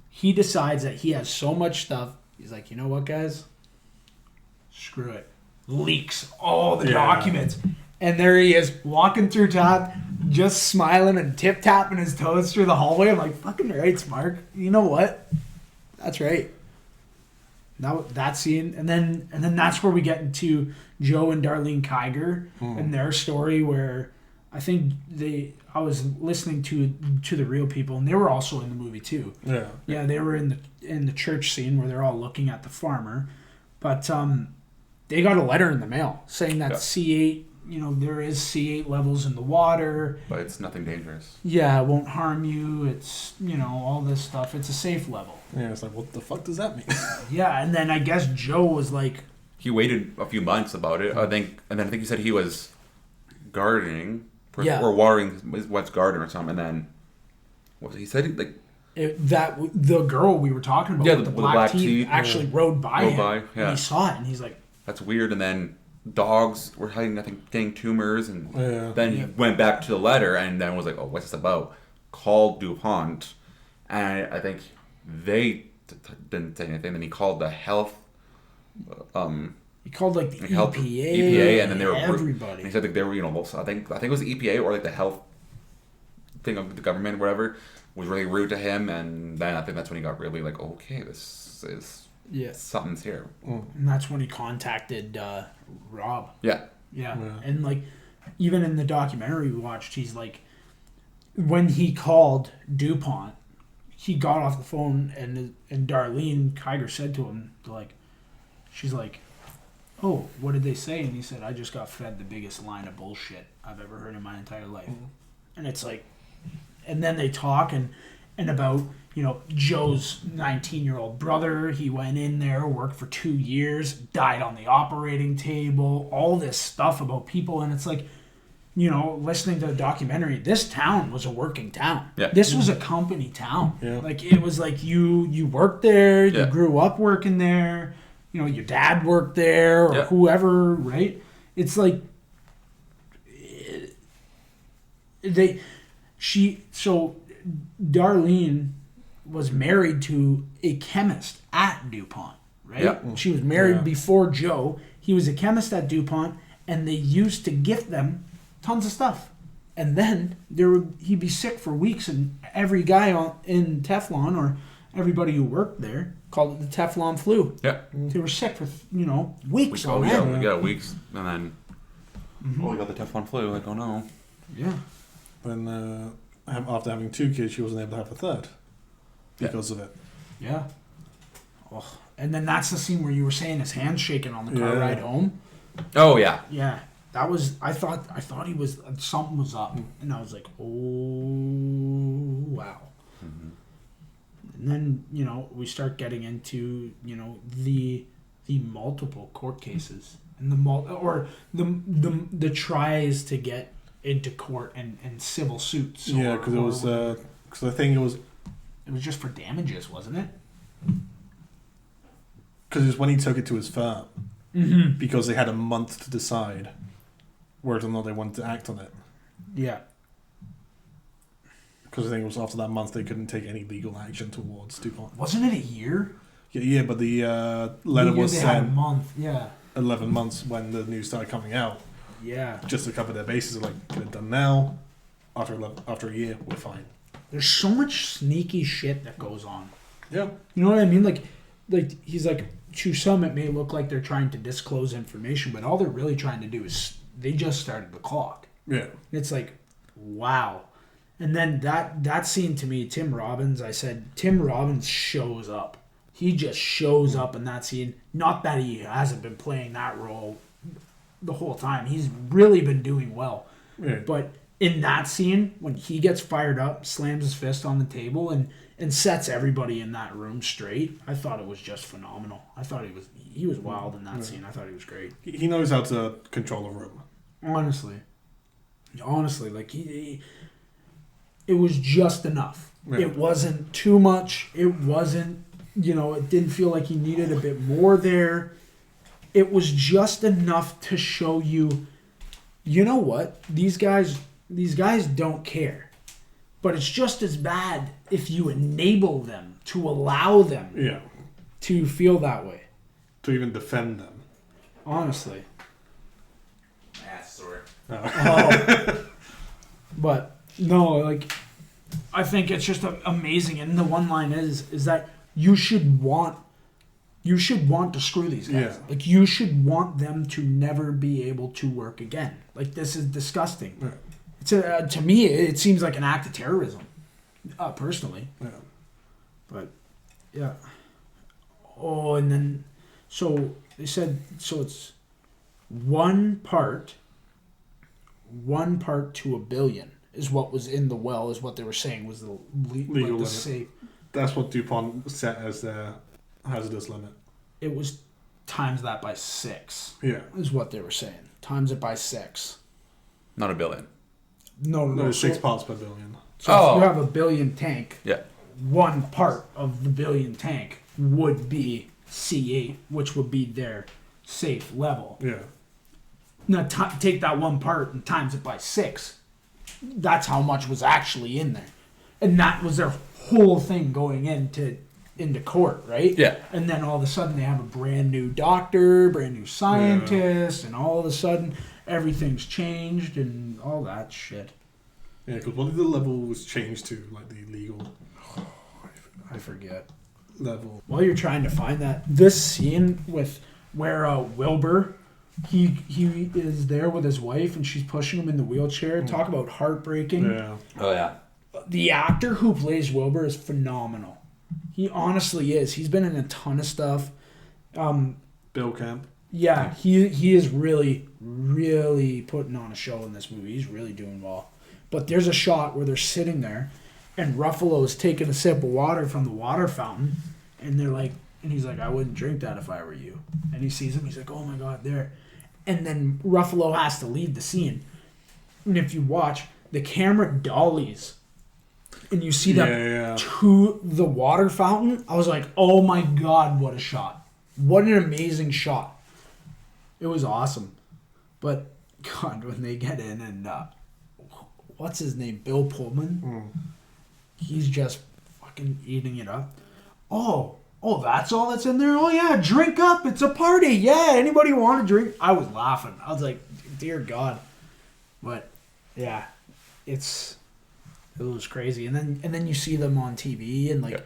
he decides that he has so much stuff. He's like, you know what, guys? Screw it. Leaks all the documents. And there he is, walking through town, just smiling and tip-tapping his toes through the hallway. I'm like, fucking right, Mark. You know what? That's right. Now that scene, and then that's where we get into Joe and Darlene Kiger and their story, where I think I was listening to the real people, and they were also in the movie too. Yeah, they were in the church scene where they're all looking at the farmer, but they got a letter in the mail saying that C8, there is C8 levels in the water, but it's nothing dangerous. Yeah, it won't harm you. It's all this stuff. It's a safe level. Yeah, it's like, what the fuck does that mean? Yeah, and then I guess Joe was like, he waited a few months about it, I think, and then I think he said he was gardening. Or watering his wife's garden or something, and then what he said, that the girl we were talking about with the black teeth actually rode by him, and he saw it, and he's like, "That's weird." And then dogs were getting tumors, and then he went back to the letter, and then was like, "Oh, what's this about?" Called Dupont, and I think they didn't say anything. Then he called the health. He called like the EPA, and then they were everybody. And he said that they were, I think it was the EPA or like the health thing of the government, or whatever, was really rude to him, and then I think that's when he got really like, okay, this is something's here. And that's when he contacted Rob. Yeah, and like even in the documentary we watched, he's like, when he called Dupont, he got off the phone, and Darlene Kiger said to him, like, she's like, oh, what did they say? And he said, I just got fed the biggest line of bullshit I've ever heard in my entire life. And it's like, and then they talk and about, Joe's 19-year-old brother. He went in there, worked for 2 years, died on the operating table, all this stuff about people. And it's like, listening to the documentary, this town was a working town. Yeah. This was a company town. Yeah. Like, it was like you worked there, you Yeah. grew up working there, your dad worked there or Yeah. whoever, right? It's like, Darlene was married to a chemist at Dupont, right? Yeah. She was married Yeah. before Joe. He was a chemist at Dupont, and they used to gift them tons of stuff. And then he'd be sick for weeks, and every guy in Teflon or everybody who worked there called it the Teflon flu. Yeah. They were sick for weeks Oh, on we end. got weeks, and then we got the Teflon flu. Like, oh no. Yeah. Then after having 2 kids, she wasn't able to have a third because of it. Yeah. Oh. And then that's the scene where you were saying his hand's shaking on the car Yeah. ride home. Oh yeah. Yeah. That was, I thought he was, something was up. And I was like, oh, wow. And then, we start getting into, the multiple court cases and the tries to get into court and civil suits. Yeah, because it was, because I think it was just for damages, wasn't it? because it was when he took it to his firm Mm-hmm. because they had a month to decide whether or not they wanted to act on it. Yeah. Because I think it was after that month they couldn't take any legal action towards DuPont. Wasn't it a year? Yeah, but the letter was They had a sent month. Yeah. 11 months when the news started coming out, Yeah. just to cover their bases. Like, get it done now. After a year, we're fine. There's so much sneaky shit that goes on. Yeah. You know what I mean? Like he's like, to some it may look like they're trying to disclose information, but all they're really trying to do is they just started the clock. Yeah. It's like, wow. And then that scene to me, Tim Robbins shows up. He just shows up in that scene. Not that he hasn't been playing that role the whole time. He's really been doing well. Yeah. But in that scene, when he gets fired up, slams his fist on the table, and sets everybody in that room straight, I thought it was just phenomenal. I thought he was wild in that scene. I thought he was great. He knows how to control a room. Honestly, like it was just enough. Yeah. It wasn't too much. It wasn't, it didn't feel like he needed a bit more there. It was just enough to show you, you know what? These guys don't care. But it's just as bad if you enable them, to allow them Yeah. to feel that way. To even defend them. Honestly. Sorry. But no, like, I think it's just amazing. And the one line is that you should want to screw these guys. Yeah. Like, you should want them to never be able to work again. Like, this is disgusting. Yeah. To me, it seems like an act of terrorism, personally. Yeah. But, yeah. Oh, and then, so they said, so it's one part to a billion is what was in the well, is what they were saying was the Legal the limit. safe. That's what DuPont set as their hazardous limit. It was times that by 6, Yeah. is what they were saying. Times it by 6. Not a billion. No. No, So, 6 parts per billion. so if Oh. you have a billion tank, Yeah. one part of the billion tank would be C8, which would be their safe level. Yeah. Now take that one part and times it by 6. That's how much was actually in there, and that was their whole thing going into court, right? Yeah. And then all of a sudden they have a brand new doctor, brand new scientist, and all of a sudden everything's changed and all that shit. Yeah, because what did the level was changed to? Like the legal I forget. level. While you're trying to find that, this scene with where Wilbur, he is there with his wife and she's pushing him in the wheelchair. Talk about heartbreaking. Yeah. Oh yeah. The actor who plays Wilbur is phenomenal. He honestly is. He's been in a ton of stuff. Bill Camp. Yeah, he is really, really putting on a show in this movie. He's really doing well. But there's a shot where they're sitting there, and Ruffalo is taking a sip of water from the water fountain, and they're like, and he's like, I wouldn't drink that if I were you. And he sees him, he's like, oh my God, there. And then Ruffalo has to leave the scene. And if you watch, the camera dollies, and you see them to the water fountain. I was like, oh my God, what a shot. What an amazing shot. It was awesome. But, God, when they get in and, what's his name? Bill Pullman? He's just fucking eating it up. Oh, that's all that's in there? Oh, yeah, drink up. It's a party. Yeah, anybody want a drink? I was laughing. I was like, dear God. But, yeah, it was crazy. And then you see them on TV and, like,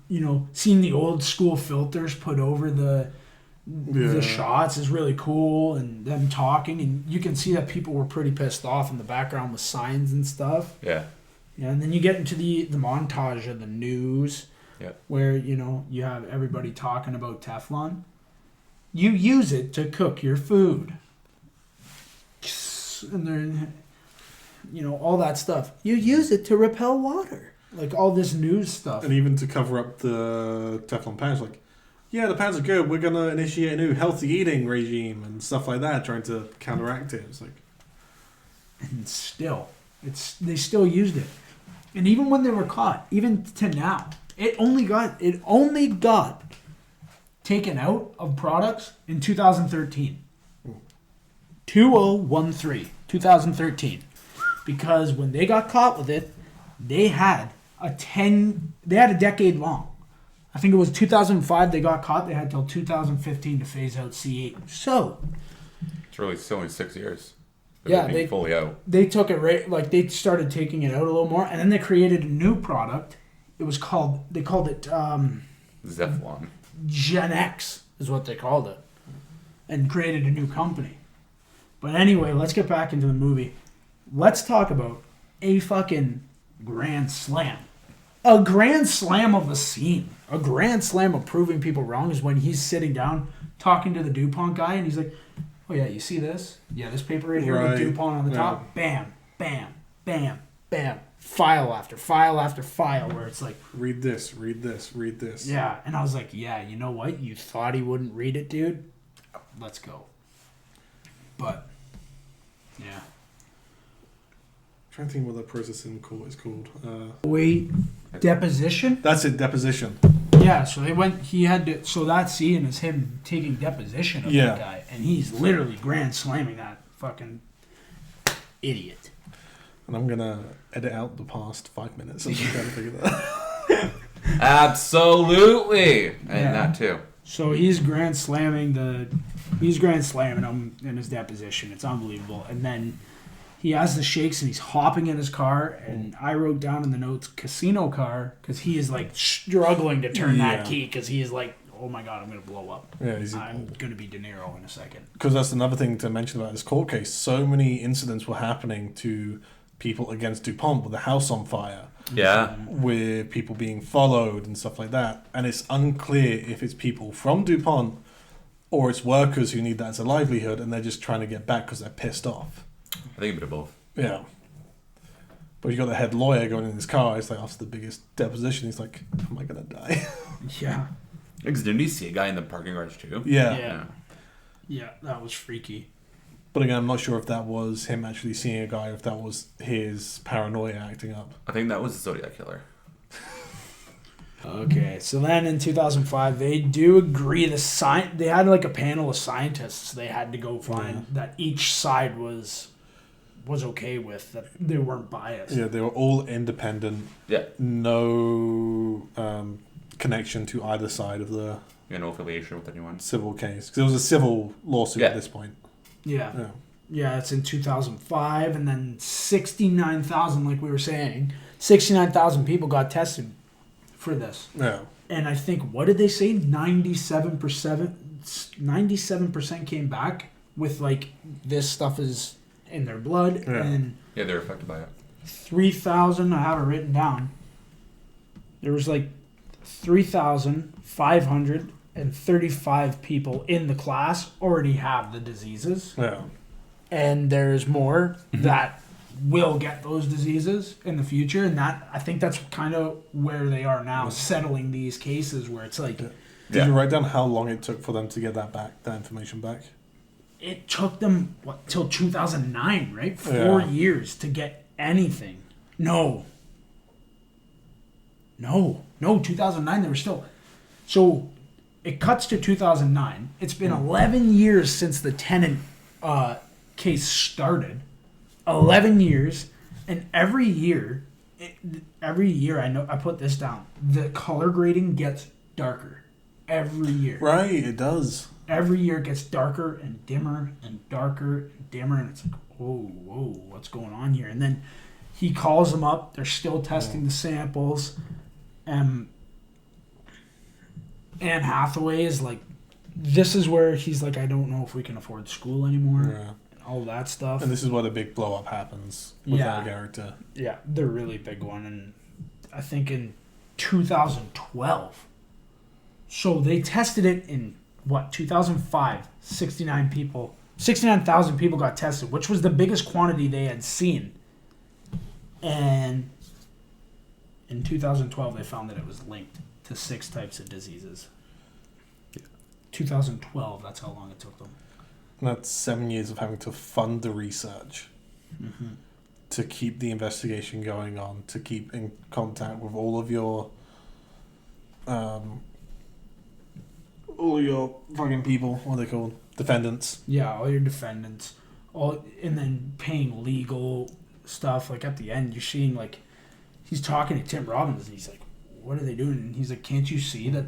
you know, seeing the old school filters put over the shots is really cool, and them talking, and you can see that people were pretty pissed off in the background with signs and stuff. Yeah, and then you get into the montage of the news, where, you know, you have everybody talking about Teflon. You use it to cook your food, and then, you know, all that stuff. You use it to repel water, like all this news stuff, and even to cover up the Teflon pans, like. Yeah, the pans are good. We're going to initiate a new healthy eating regime and stuff like that, trying to counteract it. It's like... And still, they still used it. And even when they were caught, even to now, it only got taken out of products in 2013. 2013. Because when they got caught with it, they had a decade long. I think it was 2005 they got caught. They had till 2015 to phase out C8. So it's really still only 6 years. They fully out. They took it right, like they started taking it out a little more, and then they created a new product. They called it Zeflon. Gen X is what they called it, and created a new company. But anyway, let's get back into the movie. Let's talk about a fucking grand slam. A grand slam of a scene. A grand slam of proving people wrong is when he's sitting down talking to the Dupont guy, and he's like, oh yeah, you see this? Yeah, this paper right here with Dupont on the top. Bam, bam, bam, bam. File after file after file where it's like... Read this, read this, read this. Yeah, and I was like, yeah, you know what? You thought he wouldn't read it, dude? Let's go. But, yeah. I'm trying to think what that process in court is called. Deposition? That's it, deposition. Yeah, so so that scene is him taking deposition of that guy, and he's literally grand slamming that fucking idiot. And I'm gonna edit out the past 5 minutes and try to figure that. Absolutely, and that too. So he's grand slamming him in his deposition. It's unbelievable, and then he has the shakes and he's hopping in his car, and I wrote down in the notes casino car because he is like struggling to turn that key because he is like, oh my God, I'm going to blow up. Yeah, I'm going to be De Niro in a second. Because that's another thing to mention about this court case. So many incidents were happening to people against DuPont with the house on fire. Yeah. With people being followed and stuff like that. And it's unclear if it's people from DuPont or it's workers who need that as a livelihood and they're just trying to get back because they're pissed off. I think a bit of both. Yeah. But you got the head lawyer going in his car. It's like after the biggest deposition, he's like, "Am I gonna die?" Yeah. Because didn't you see a guy in the parking garage too? Yeah, that was freaky. But again, I'm not sure if that was him actually seeing a guy, or if that was his paranoia acting up. I think that was the Zodiac killer. Okay, so then in 2005, they do agree. They had like a panel of scientists. They had to go find that each side was okay with, that they weren't biased. Yeah, they were all independent. Yeah. No connection to either side of the... no affiliation with anyone. Civil case. Because it was a civil lawsuit at this point. Yeah, it's in 2005, and then 69,000, like we were saying, 69,000 people got tested for this. Yeah. And I think, what did they say? 97% came back with, like, this stuff is in their blood. Yeah. And they're affected by it. 3,000, I have it written down. There was, like, 3,500 235 people in the class already have the diseases. Yeah. And there's more that will get those diseases in the future. And that, I think that's kind of where they are now, settling these cases where it's like... Did you write down how long it took for them to get that information back? It took them, till 2009, right? 4 years to get anything. No, 2009, they were still... So, it cuts to 2009. It's been 11 years since the Tennant case started. 11 years. And every year, I put this down, the color grading gets darker. Every year. Right, it does. Every year it gets darker and dimmer and darker and dimmer. And it's like, whoa, what's going on here? And then he calls them up. They're still testing the samples. Anne Hathaway is like, this is where he's like, I don't know if we can afford school anymore. Yeah. And all that stuff. And this is where the big blow up happens with that character. Yeah, the really big one. And I think in 2012. So they tested it in, 2005, 69,000 people got tested, which was the biggest quantity they had seen. And in 2012, they found that it was linked to 6 types of diseases. 2012, that's how long it took them. And that's 7 years of having to fund the research to keep the investigation going on, to keep in contact with all of your fucking people, what are they called? Defendants. Yeah, all your defendants. And then paying legal stuff. Like at the end, you're seeing like, he's talking to Tim Robbins and he's like, what are they doing? And he's like, can't you see that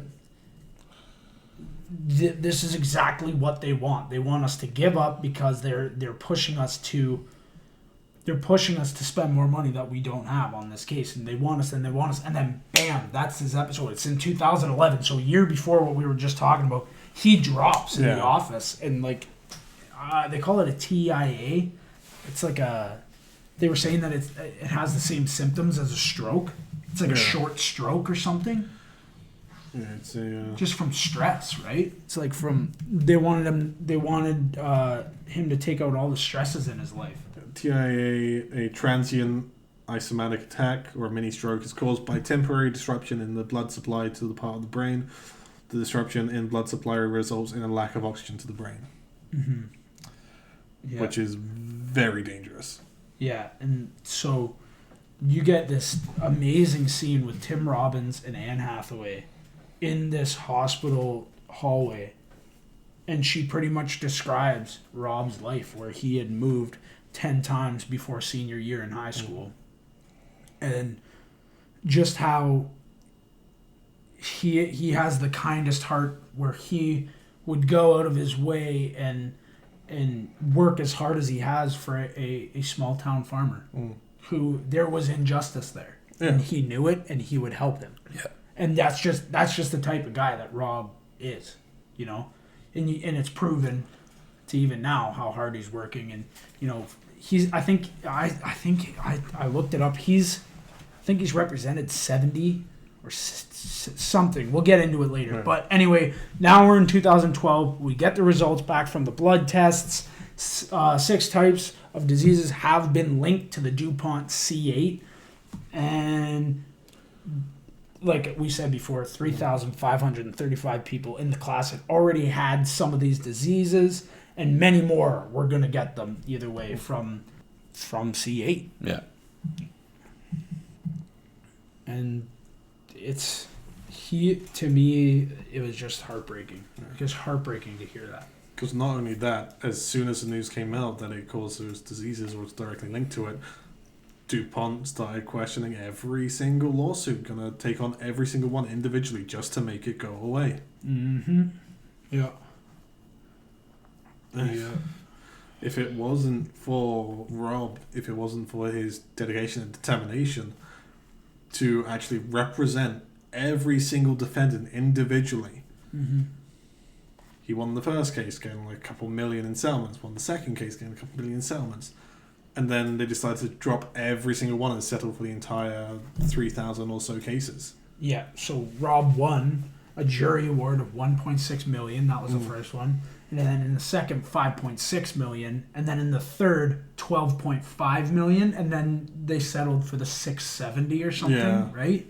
this is exactly what they want? They want us to give up because they're pushing us to spend more money that we don't have on this case, and they want us, and then bam, that's his episode. It's in 2011, so a year before what we were just talking about. He drops in the office, and like they call it a TIA. It's like they were saying that it has the same symptoms as a stroke. It's like a short stroke or something. Yeah, it's just from stress, right? It's like they wanted him to take out all the stresses in his life. TIA, a transient isomatic attack or a mini stroke, is caused by temporary disruption in the blood supply to the part of the brain. The disruption in blood supply results in a lack of oxygen to the brain, which is very dangerous. Yeah, and so you get this amazing scene with Tim Robbins and Anne Hathaway in this hospital hallway, and she pretty much describes Rob's life, where he had moved 10 times before senior year in high school, and just how he has the kindest heart, where he would go out of his way and work as hard as he has for a small town farmer who there was injustice there, and he knew it, and he would help him. Yeah. And that's just the type of guy that Rob is, you know, and it's proven to even now how hard he's working, and you know I think I looked it up. I think he's represented 70 or something. We'll get into it later. Right. But anyway, now we're in 2012. We get the results back from the blood tests. 6 types of diseases have been linked to the Dupont C-8, and like we said before, 3,535 people in the class had already had some of these diseases, and many more were going to get them either way from C8. Yeah. And to me, it was just heartbreaking. Just heartbreaking to hear that. Because not only that, as soon as the news came out that it caused those diseases or was directly linked to it, DuPont started questioning every single lawsuit, gonna take on every single one individually just to make it go away. Mm-hmm. Yeah. If it wasn't for Rob, if it wasn't for his dedication and determination to actually represent every single defendant individually, he won the first case, getting like a couple million in settlements, won the second case, getting a couple million in settlements. And then they decided to drop every single one and settle for the entire 3,000 or so cases. Yeah, so Rob won a jury award of $1.6 million. That was the first one. And then in the second, $5.6 million. And then in the third, $12.5 million. And then they settled for the $670 or something, right?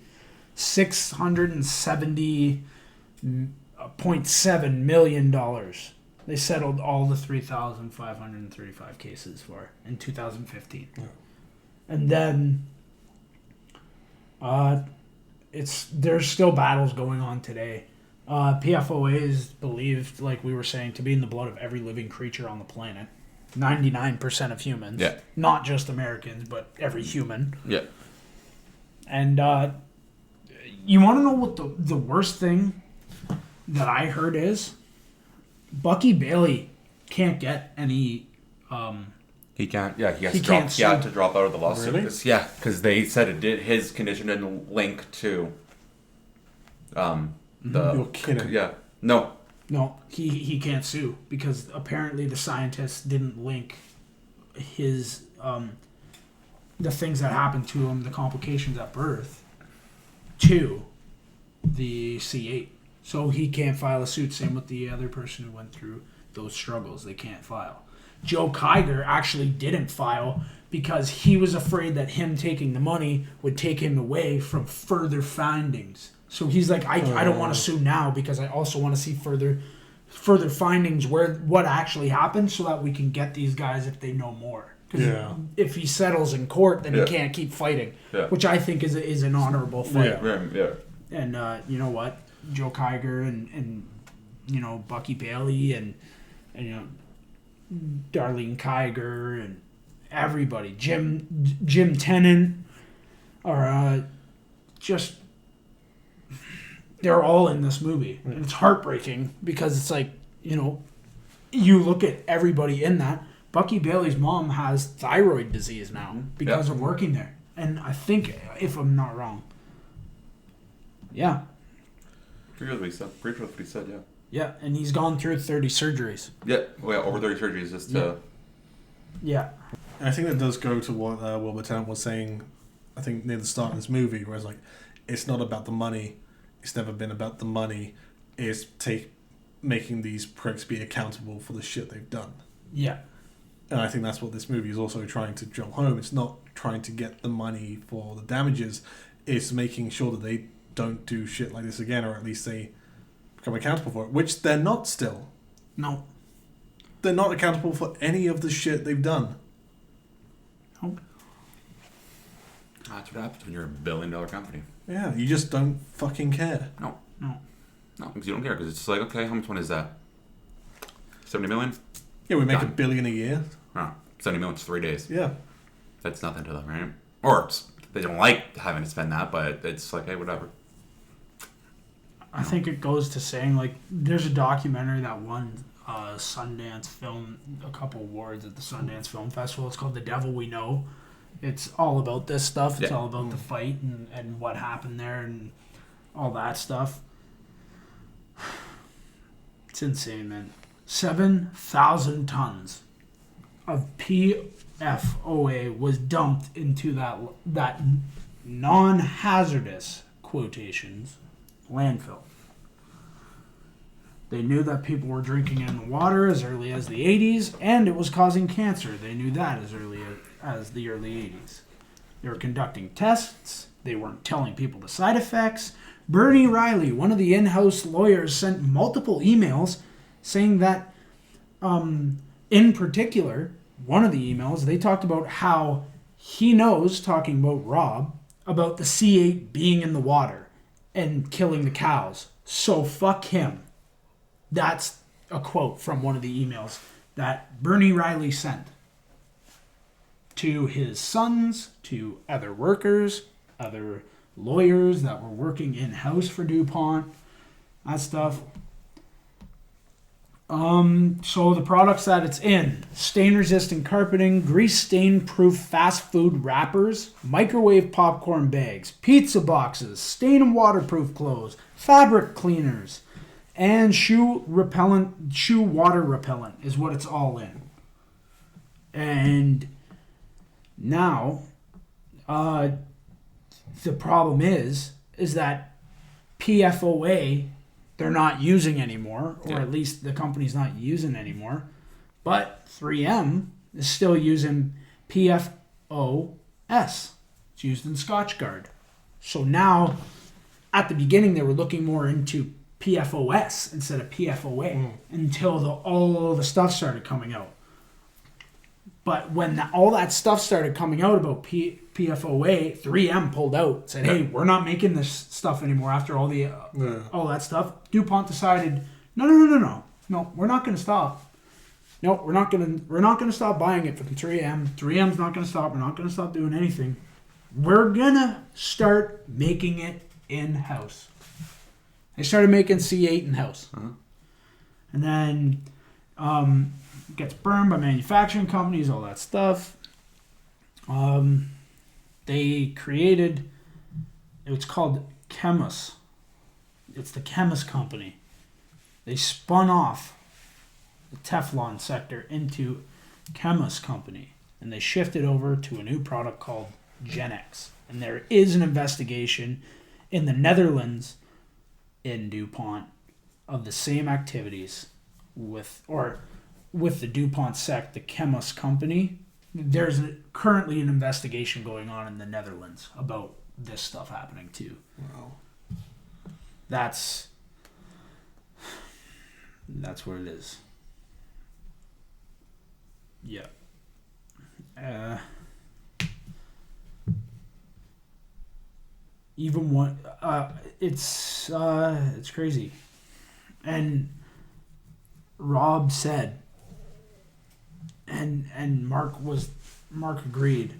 $670.7 million. They settled all the 3,535 cases for in 2015. Yeah. And then there's still battles going on today. PFOA is believed, like we were saying, to be in the blood of every living creature on the planet. 99% of humans. Yeah. Not just Americans, but every human. Yeah. And you want to know what the worst thing that I heard is? Bucky Bailey can't get any... He can't. Yeah, he has he to drop out of the lawsuit. Really? Yeah, because they said his condition didn't link to... You're kidding. Yeah. No, he can't sue because apparently the scientists didn't link his the things that happened to him, the complications at birth, to the C8. So he can't file a suit. Same with the other person who went through those struggles. They can't file. Joe Kiger actually didn't file because he was afraid that him taking the money would take him away from further findings. So he's like, I don't want to sue now because I also want to see further findings what actually happened so that we can get these guys if they know more. Because if he settles in court, then he can't keep fighting, which I think is an honorable fight. Yeah. And you know what? Joe Kiger and you know, Bucky Bailey and you know, Darlene Kiger and everybody, Jim Tennant are just... They're all in this movie. And it's heartbreaking because it's like, you know, you look at everybody in that. Bucky Bailey's mom has thyroid disease now because of working there. And I think, if I'm not wrong. Yeah. Pretty sure what he said, yeah. Yeah, and he's gone through 30 surgeries. Yeah, well, over 30 surgeries just to... Yeah. I think that does go to what Wilbur Tennant was saying, I think, near the start of this movie, where it's like, it's not about the money. It's never been about the money. It's making these pricks be accountable for the shit they've done. Yeah. And I think that's what this movie is also trying to drill home. It's not trying to get the money for the damages. It's making sure that they don't do shit like this again, or at least they become accountable for it, which they're not still. No. They're not accountable for any of the shit they've done. Nope. That's what happens when you're a $1 billion company. Yeah, you just don't fucking care. No, because you don't care. Because it's just like, okay, how much money is that? 70 million? Yeah, we make $1 billion a year. Oh, 70 million is 3 days. Yeah. That's nothing to them, right? Or they don't like having to spend that, but it's like, hey, whatever. I think it goes to saying, like, there's a documentary that won Sundance Film, a couple awards at the Sundance Film Festival. It's called The Devil We Know. It's all about this stuff. It's all about the fight and what happened there and all that stuff. It's insane, man. 7,000 tons of PFOA was dumped into that non-hazardous, quotations, landfill. They knew that people were drinking it in the water as early as the 80s, and it was causing cancer. They knew that as early as the early 80s. They were conducting tests. They weren't telling people the side effects. Bernie Riley, one of the in-house lawyers, sent multiple emails saying that, in particular, one of the emails, they talked about how he knows, talking about Rob, about the C-8 being in the water and killing the cows. So fuck him. That's a quote from one of the emails that Bernie Riley sent to his sons, to other workers, other lawyers that were working in-house for Dupont, that stuff. So the products that it's in: stain-resistant carpeting, grease-stain-proof fast food wrappers, microwave popcorn bags, pizza boxes, stain and waterproof clothes, fabric cleaners, and shoe water repellent is what it's all in. And now, the problem is that PFOA they're not using anymore, or Yeah. at least the company's not using anymore. But 3M is still using PFOS. It's used in Scotchgard. So now, at the beginning, they were looking more into PFOS instead of PFOA until all the stuff started coming out. But when all that stuff started coming out about PFOA, 3M pulled out, said, "Hey, we're not making this stuff anymore." After all that stuff, Dupont decided, no, we're not going to stop. No, we're not going to stop buying it from 3M. 3M's not going to stop. We're not going to stop doing anything. We're going to start making it in-house. They started making C-8 in-house. Uh-huh. And then gets burned by manufacturing companies, all that stuff. They created, it's called Chemus. It's the Chemus company. They spun off the Teflon sector into Chemus company, and they shifted over to a new product called Genex. And there is an investigation in the Netherlands in Dupont of the same activities with the Dupont sect, the Chemus company. There's currently an investigation going on in the Netherlands about this stuff happening too. Wow. That's what it is. Yeah. Even one, it's crazy. And Rob said, and Mark agreed,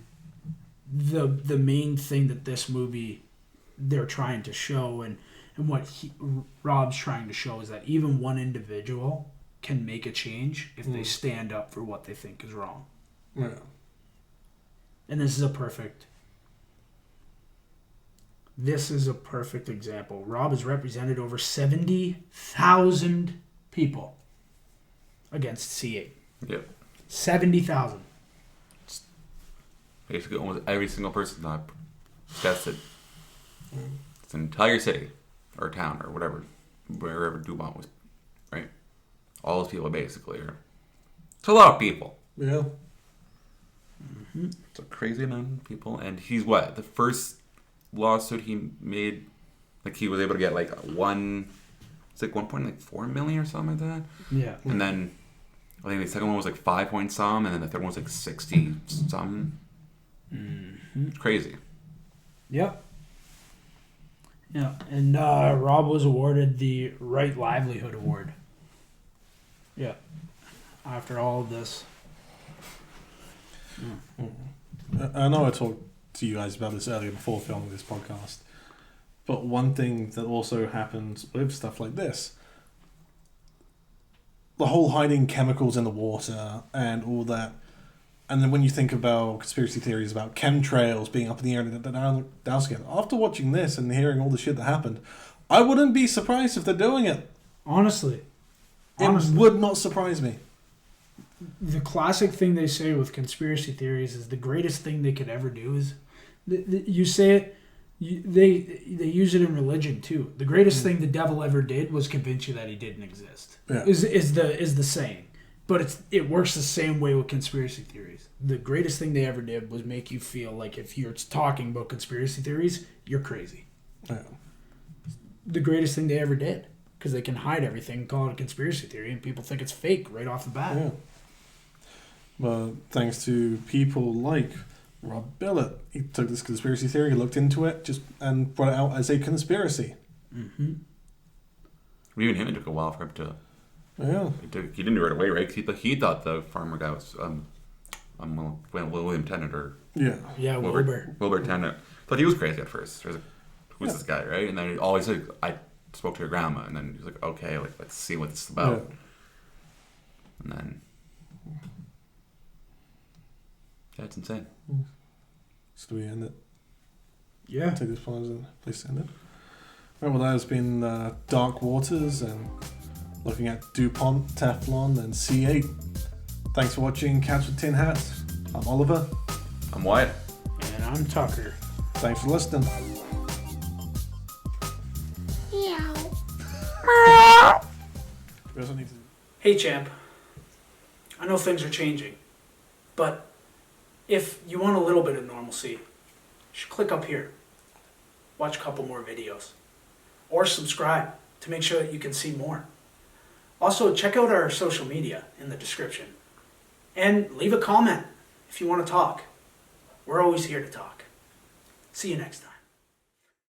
the main thing that this movie they're trying to show and what Rob's trying to show is that even one individual can make a change if they stand up for what they think is wrong. Yeah. And this is a perfect example. Rob has represented over 70,000 people against C8. Yep. 70,000. Basically, almost every single person that tested. It's an entire city or town or whatever, wherever Dupont was, right? All those people basically are. It's a lot of people. Yeah. Mm-hmm. It's a crazy amount of people, and he's what? The first lawsuit he made, like he was able to get like it's like 1.4 million or something like that. Yeah. And then I think the second one was like 5 point some, and then the third one was like 60 some. Mm-hmm. Crazy. Yep. Yeah, and Rob was awarded the Right Livelihood Award. Yeah. After all of this. I know I talked to you guys about this earlier before filming this podcast, but one thing that also happens with stuff like this, the whole hiding chemicals in the water and all that, and then when you think about conspiracy theories about chemtrails being up in the air and down again, after watching this and hearing all the shit that happened, I wouldn't be surprised if they're doing it. Honestly. It would not surprise me. The classic thing they say with conspiracy theories is the greatest thing they could ever do is, you say it, they use it in religion too. The greatest thing the devil ever did was convince you that he didn't exist. Yeah. Is the saying. But it works the same way with conspiracy theories. The greatest thing they ever did was make you feel like if you're talking about conspiracy theories, you're crazy. Yeah. The greatest thing they ever did. Because they can hide everything and call it a conspiracy theory and people think it's fake right off the bat. Yeah. But thanks to people like Rob Billett, he took this conspiracy theory, looked into it, and brought it out as a conspiracy. Mm-hmm. Even him, it took a while for him to. Yeah. He didn't do it right away, right? He thought the farmer guy was William Tennant or Wilbur. Wilbur Tennant. Thought he was crazy at first. He was like, who's this guy, right? And then he always said, I spoke to your grandma, and then he's like, okay, like let's see what this is about. Yeah. And then it's insane. So do we end it? Yeah. Take this point as a place to end it. Right, well, that has been Dark Waters and looking at Dupont, Teflon, and C8. Thanks for watching Cats with Tin Hats. I'm Oliver. I'm Wyatt. And I'm Tucker. Thanks for listening. Meow. We also need to... Hey, champ. I know things are changing, but if you want a little bit of normalcy, you should click up here. Watch a couple more videos. Or subscribe to make sure that you can see more. Also, check out our social media in the description. And leave a comment if you want to talk. We're always here to talk. See you next time.